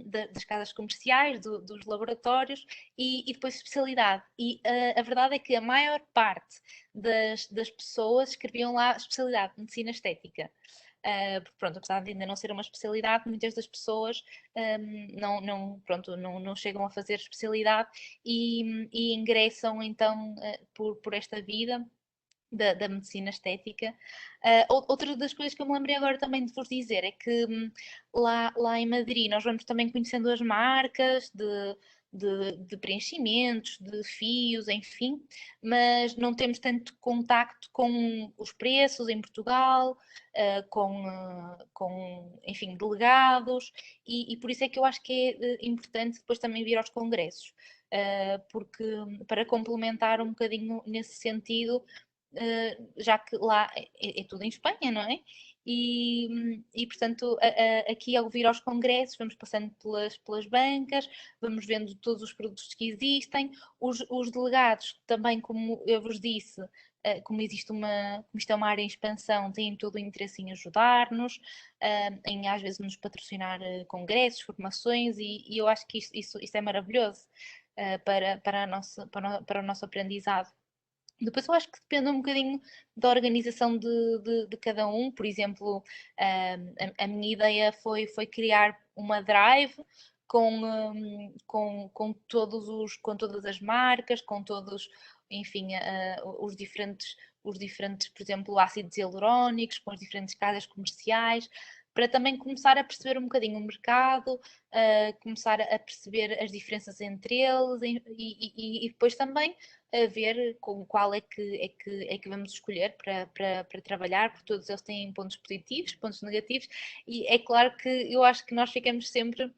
das casas comerciais, dos laboratórios e depois especialidade. E a verdade é que a maior parte das pessoas escreviam lá especialidade, medicina estética. Porque, pronto, apesar de ainda não ser uma especialidade, muitas das pessoas não chegam a fazer especialidade e ingressam então por esta vida da medicina estética. Outra das coisas que eu me lembrei agora também de vos dizer é que lá em Madrid nós vamos também conhecendo as marcas de preenchimentos, de fios, enfim, mas não temos tanto contacto com os preços em Portugal, enfim, delegados, e por isso é que eu acho que é importante depois também vir aos congressos, porque para complementar um bocadinho nesse sentido, já que lá é tudo em Espanha, não é? E portanto, aqui ao vir aos congressos, vamos passando pelas bancas, vamos vendo todos os produtos que existem, os delegados também, como eu vos disse, como isto é uma área em expansão, têm todo o interesse em ajudar-nos, em às vezes nos patrocinar congressos, formações, e eu acho que isso é maravilhoso para o nosso aprendizado. Depois eu acho que depende um bocadinho da organização de cada um. Por exemplo, a minha ideia foi criar uma drive com todas as marcas, com todos, enfim, os diferentes, por exemplo, ácidos hialurónicos, com as diferentes casas comerciais, para também começar a perceber um bocadinho o mercado, começar a perceber as diferenças entre eles e depois também a ver com qual é que vamos escolher para trabalhar, porque todos eles têm pontos positivos, pontos negativos, e é claro que eu acho que nós ficamos sempre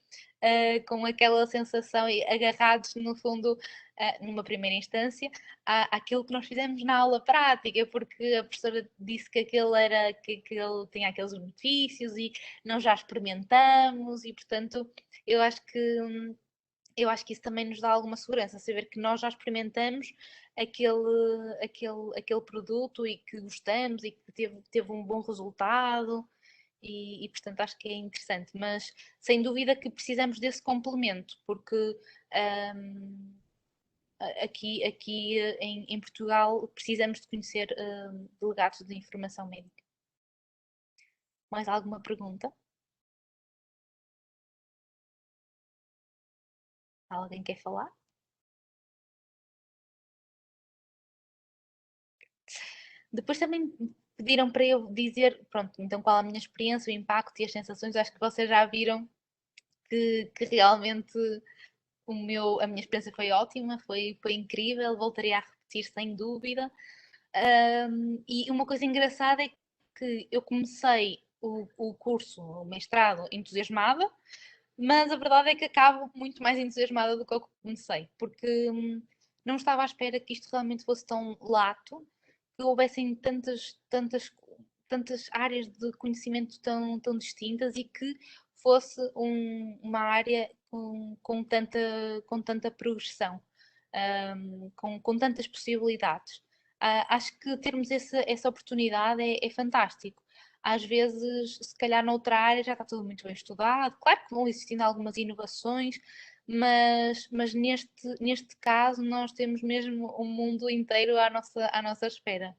com aquela sensação e agarrados, no fundo, numa primeira instância, àquilo que nós fizemos na aula prática, porque a professora disse que aquele tinha aqueles benefícios e nós já experimentamos, e portanto eu acho que isso também nos dá alguma segurança, saber que nós já experimentamos aquele produto e que gostamos e que teve um bom resultado portanto acho que é interessante, mas sem dúvida que precisamos desse complemento, porque aqui em Portugal precisamos de conhecer delegados de informação médica. Mais alguma pergunta? Alguém quer falar? Depois também pediram para eu dizer, pronto, então qual a minha experiência, o impacto e as sensações. Acho que vocês já viram que realmente a minha experiência foi ótima, foi incrível, voltaria a repetir sem dúvida. E uma coisa engraçada é que eu comecei o curso, o mestrado, entusiasmada, mas a verdade é que acabo muito mais entusiasmada do que eu comecei, porque não estava à espera que isto realmente fosse tão lato, que houvessem tantas áreas de conhecimento tão distintas e que fosse uma área com tanta progressão, com tantas possibilidades. Acho que termos essa oportunidade é fantástico. Às vezes, se calhar noutra área já está tudo muito bem estudado. Claro que vão existindo algumas inovações, mas neste caso nós temos mesmo o mundo inteiro à nossa espera.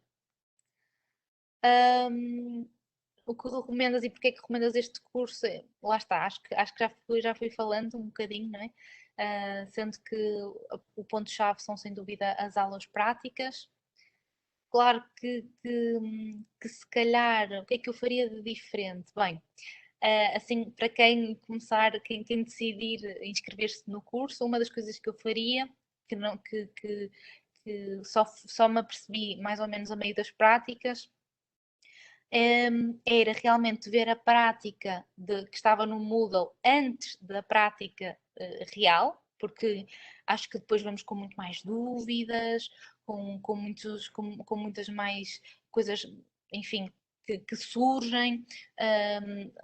O que recomendas e porque é que recomendas este curso? Lá está, acho que já fui falando um bocadinho, não é? Sendo que o ponto-chave são sem dúvida as aulas práticas. Claro que se calhar, o que é que eu faria de diferente? Bem, assim, para quem começar, quem decidir inscrever-se no curso, uma das coisas que eu faria, que, não, que só me apercebi mais ou menos a meio das práticas, era realmente ver a prática que estava no Moodle antes da prática real, porque acho que depois vamos com muito mais dúvidas, com muitas mais coisas, enfim, que surgem,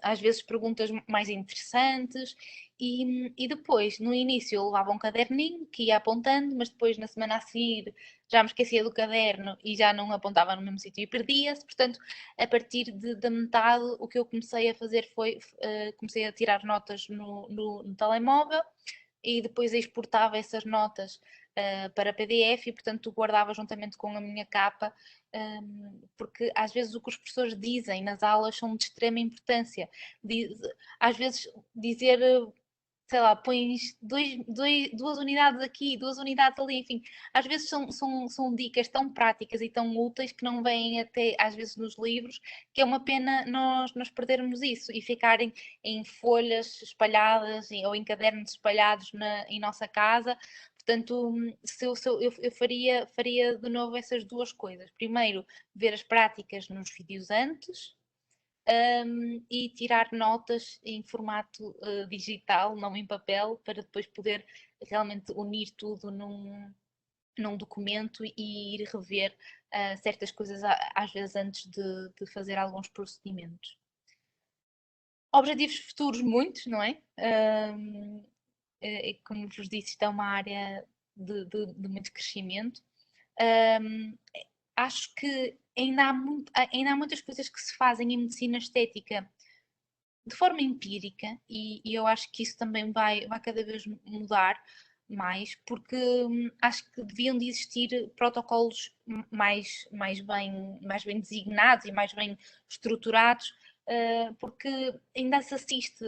às vezes perguntas mais interessantes, e depois, no início, eu levava um caderninho que ia apontando, mas depois, na semana a seguir, já me esquecia do caderno e já não apontava no mesmo sítio e perdia-se. Portanto, a partir da metade, o que eu comecei a fazer foi, comecei a tirar notas no telemóvel e depois exportava essas notas para PDF e, portanto, guardava juntamente com a minha capa, porque às vezes o que os professores dizem nas aulas são de extrema importância. Às vezes dizer, sei lá, pões duas unidades aqui, duas unidades ali, enfim, às vezes são dicas tão práticas e tão úteis que não vêm até, às vezes, nos livros, que é uma pena nós perdermos isso e ficarem em folhas espalhadas ou em cadernos espalhados em nossa casa. Portanto, eu faria de novo essas duas coisas. Primeiro, ver as práticas nos vídeos antes, e tirar notas em formato digital, não em papel, para depois poder realmente unir tudo num documento e ir rever certas coisas às vezes antes de fazer alguns procedimentos. Objetivos futuros muitos, não é? Como vos disse, isto é uma área de muito crescimento. Acho que ainda há muitas coisas que se fazem em medicina estética de forma empírica, e eu acho que isso também vai cada vez mudar mais, porque acho que deviam de existir protocolos mais bem designados e mais bem estruturados, porque ainda se assiste,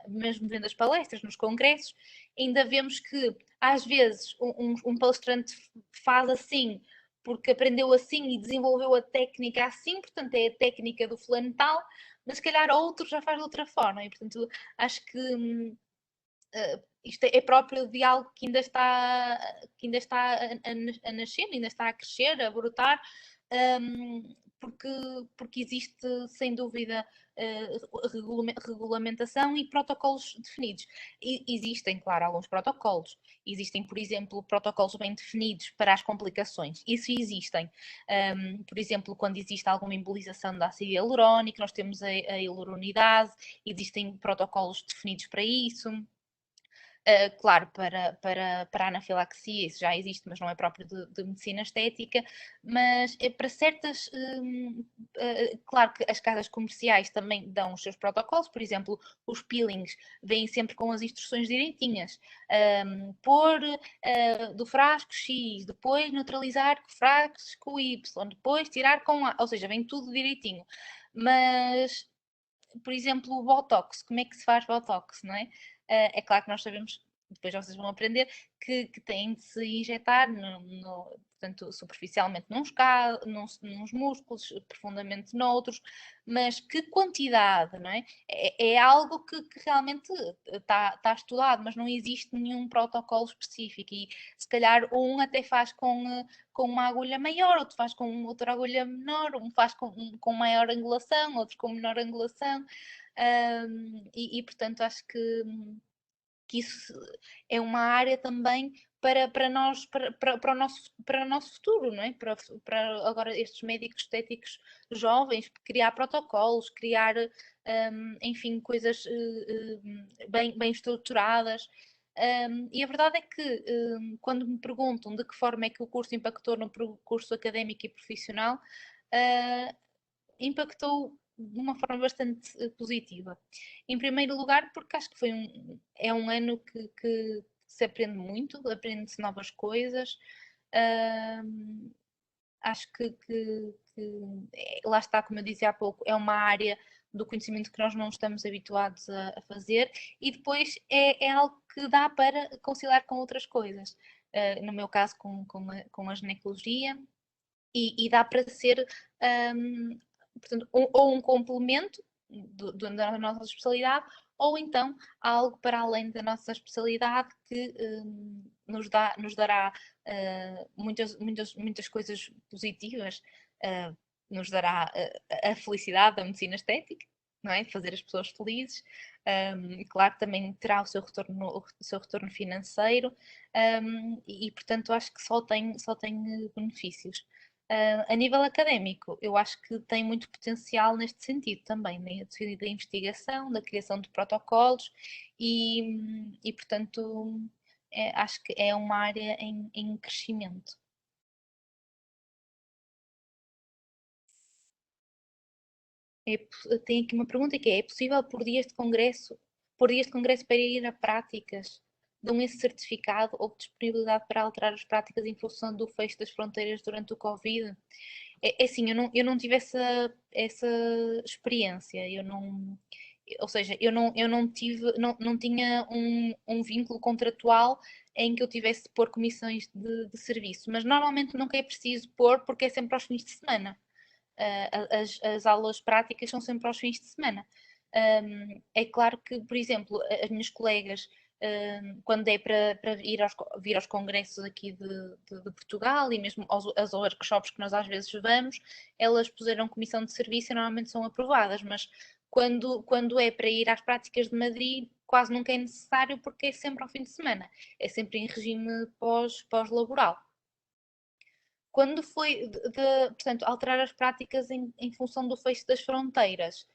mesmo vendo as palestras, nos congressos, ainda vemos que às vezes um palestrante faz assim porque aprendeu assim e desenvolveu a técnica assim, portanto é a técnica do fulano tal, mas se calhar outro já faz de outra forma, e portanto acho que isto é próprio de algo que ainda está a nascer, ainda está a crescer, a brotar, porque existe sem dúvida regulamentação e protocolos definidos. Existem, claro, alguns protocolos. Existem, por exemplo, protocolos bem definidos para as complicações. Isso existem. Por exemplo, quando existe alguma embolização da ácido hialurónico, nós temos a hialuronidase, existem protocolos definidos para isso. Claro, para a anafilaxia isso já existe, mas não é próprio de medicina estética, mas para certas, claro que as casas comerciais também dão os seus protocolos, por exemplo, os peelings vêm sempre com as instruções direitinhas, pôr do frasco X, depois neutralizar com o frasco Y, depois tirar com A, ou seja, vem tudo direitinho, mas, por exemplo, o Botox, como é que se faz Botox, não é? É claro que nós sabemos, depois vocês vão aprender, que têm de se injetar, portanto, superficialmente nos músculos, profundamente noutros, mas que quantidade, não é? É algo que realmente está estudado, mas não existe nenhum protocolo específico e se calhar um até faz com uma agulha maior, outro faz com outra agulha menor, um faz com maior angulação, outro com menor angulação. Portanto acho que isso é uma área também para nós, para o nosso futuro, não é? Para agora estes médicos estéticos jovens, criar protocolos, criar, enfim, coisas bem estruturadas. E a verdade é que, quando me perguntam de que forma é que o curso impactou no percurso académico e profissional, impactou de uma forma bastante positiva. Em primeiro lugar, porque acho que é um ano que se aprende muito, aprende-se novas coisas. Acho lá está, como eu dizia há pouco, é uma área do conhecimento que nós não estamos habituados a fazer, e depois é algo que dá para conciliar com outras coisas. No meu caso, com a ginecologia, e dá para ser, portanto, ou um complemento da nossa especialidade, ou então algo para além da nossa especialidade que nos dará muitas coisas positivas, nos dará a felicidade da medicina estética, não é? De fazer as pessoas felizes. Claro, também terá o seu retorno financeiro, e, portanto, acho que só tem benefícios. A nível académico, eu acho que tem muito potencial neste sentido também, né? Da investigação, da criação de protocolos e portanto, acho que é uma área em crescimento. Tem aqui uma pergunta que é possível por dias de congresso para ir a práticas? Dão esse certificado ou disponibilidade para alterar as práticas em função do fecho das fronteiras durante o Covid? É assim, eu não tive essa experiência, ou seja, eu não tive, não tinha um vínculo contratual em que eu tivesse de pôr comissões de serviço, mas normalmente nunca é preciso pôr porque é sempre aos fins de semana. As aulas práticas são sempre aos fins de semana. É claro que, por exemplo, as minhas colegas, quando é para vir aos congressos aqui de Portugal e mesmo aos workshops que nós às vezes vamos, elas puseram comissão de serviço e normalmente são aprovadas, mas quando é para ir às práticas de Madrid, quase nunca é necessário porque é sempre ao fim de semana, é sempre em regime pós-laboral. Quando foi portanto, alterar as práticas em função do fecho das fronteiras,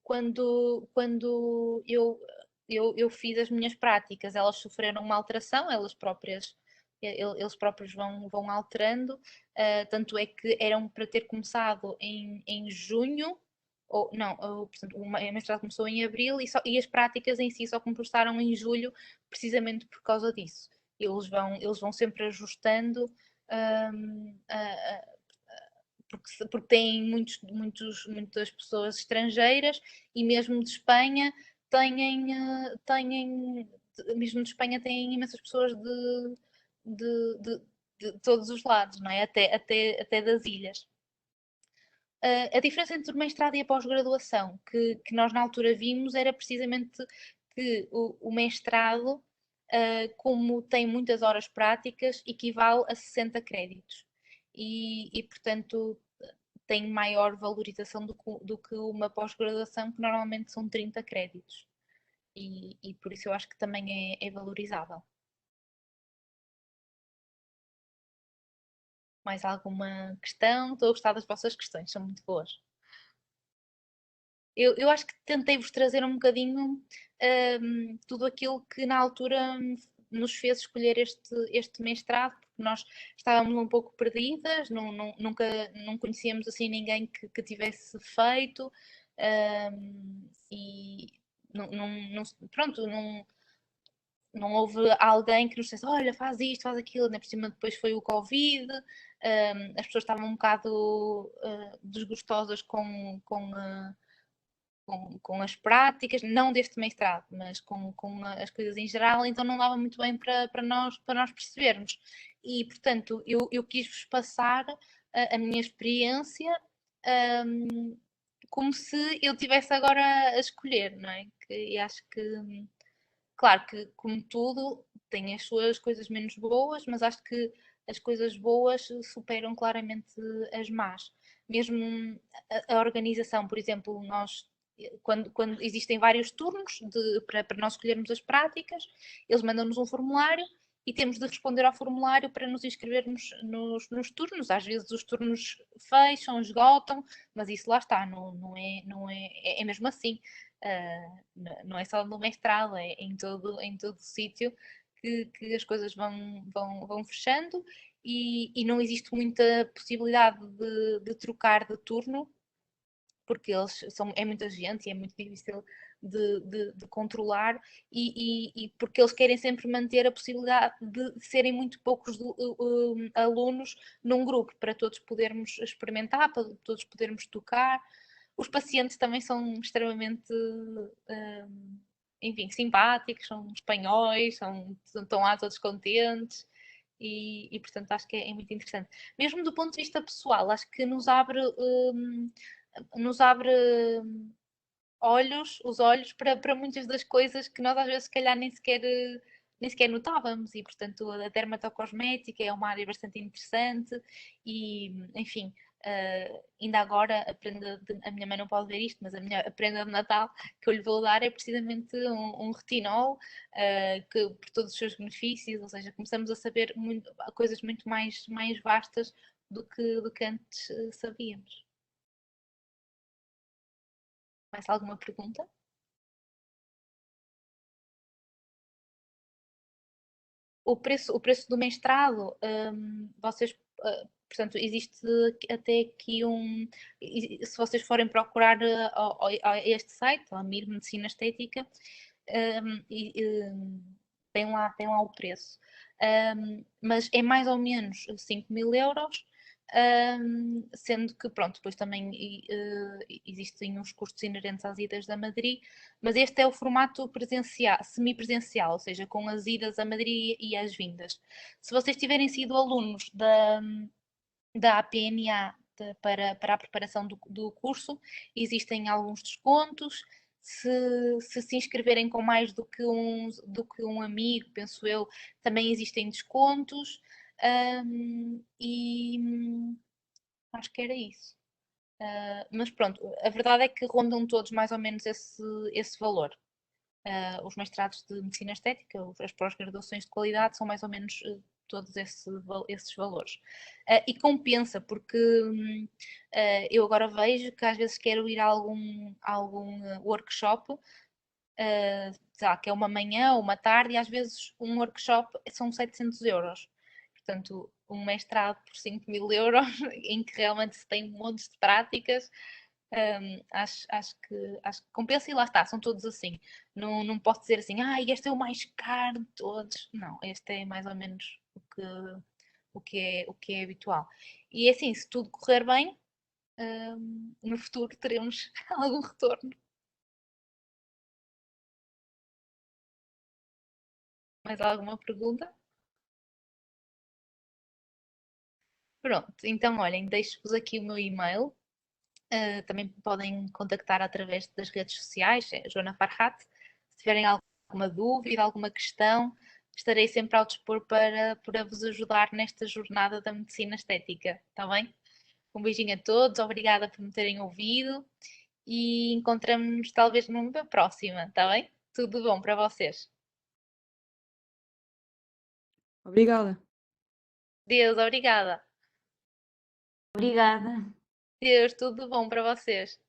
quando eu fiz as minhas práticas, elas sofreram uma alteração, eles próprios vão alterando, tanto é que eram para ter começado em junho, ou não, portanto, o mestrado começou em abril e as práticas em si só começaram em julho, precisamente por causa disso. Eles vão sempre ajustando, porque têm muitas pessoas estrangeiras e mesmo de Espanha mesmo de Espanha têm imensas pessoas de, de- de todos os lados, não é? Até das ilhas. A diferença entre o mestrado e a pós-graduação que nós na altura vimos era precisamente que o mestrado, como tem muitas horas práticas, equivale a 60 créditos e portanto, tem maior valorização do que uma pós-graduação, que normalmente são 30 créditos. E por isso eu acho que também é valorizável. Mais alguma questão? Estou a gostar das vossas questões, são muito boas. Eu acho que tentei-vos trazer um bocadinho, tudo aquilo que na altura nos fez escolher este mestrado, porque nós estávamos um pouco perdidas, nunca não conhecíamos assim ninguém que tivesse feito, e pronto, não houve alguém que nos dissesse, olha, faz isto, faz aquilo, ainda por cima depois foi o Covid, as pessoas estavam um bocado desgostosas com as práticas, não deste mestrado, mas com as coisas em geral, então não dava muito bem para nós percebermos. E, portanto, eu quis-vos passar a minha experiência, um, como se eu tivesse agora a escolher, não é? E acho que, claro que, como tudo, tem as suas coisas menos boas, mas acho que as coisas boas superam claramente as más. Mesmo a organização, por exemplo, nós, quando existem vários turnos para nós escolhermos as práticas, eles mandam-nos um formulário e temos de responder ao formulário para nos inscrevermos nos turnos. Às vezes os turnos fecham, esgotam, mas isso lá está, é mesmo assim. Não é só no mestrado, é em todo sítio que as coisas vão fechando e não existe muita possibilidade de trocar de turno, porque é muita gente e é muito difícil de controlar e porque eles querem sempre manter a possibilidade de serem muito poucos alunos num grupo, para todos podermos experimentar, para todos podermos tocar. Os pacientes também são extremamente, enfim, simpáticos, são espanhóis, estão lá todos contentes portanto, acho que é muito interessante. Mesmo do ponto de vista pessoal, acho que nos abre os olhos para muitas das coisas que nós às vezes, se calhar, nem sequer nem sequer notávamos, e portanto a dermatocosmética é uma área bastante interessante e, enfim, ainda agora a minha mãe não pode ver isto, mas a prenda de Natal que eu lhe vou dar é precisamente um retinol, que, por todos os seus benefícios, ou seja, começamos a saber coisas muito mais vastas do que antes sabíamos. Mais alguma pergunta? O preço do mestrado, vocês, portanto, existe até aqui se vocês forem procurar a este site, a Mir Medicina Estética, tem lá o preço. Mas é mais ou menos 5.000 euros, sendo que, pronto, depois também existem os custos inerentes às idas a Madrid, mas este é o formato presencial, semipresencial, ou seja, com as idas a Madrid e as vindas. Se vocês tiverem sido alunos da APNA para a preparação do curso, existem alguns descontos. Se inscreverem com mais do que um amigo, penso eu, também existem descontos. E acho que era isso. Mas pronto, a verdade é que rondam todos mais ou menos esse valor. Os mestrados de medicina estética, as pós-graduações de qualidade são mais ou menos todos esses valores. E compensa, porque eu agora vejo que às vezes quero ir a algum workshop, sei lá, que é uma manhã ou uma tarde, e às vezes um workshop são 700 euros. Portanto, um mestrado por 5.000 euros, em que realmente se tem montes de práticas, acho que compensa, e lá está, são todos assim. Não posso dizer assim, este é o mais caro de todos. Não, este é mais ou menos o que é habitual. E é assim, se tudo correr bem, no futuro teremos algum retorno. Mais alguma pergunta? Pronto, então olhem, deixo-vos aqui o meu e-mail. Também podem contactar através das redes sociais, é Joana Farhat. Se tiverem alguma dúvida, alguma questão, estarei sempre ao dispor para vos ajudar nesta jornada da medicina estética, está bem? Um beijinho a todos, obrigada por me terem ouvido e encontramos-nos talvez numa próxima, está bem? Tudo bom para vocês. Obrigada. Deus, obrigada. Obrigada. Deus, tudo bom para vocês.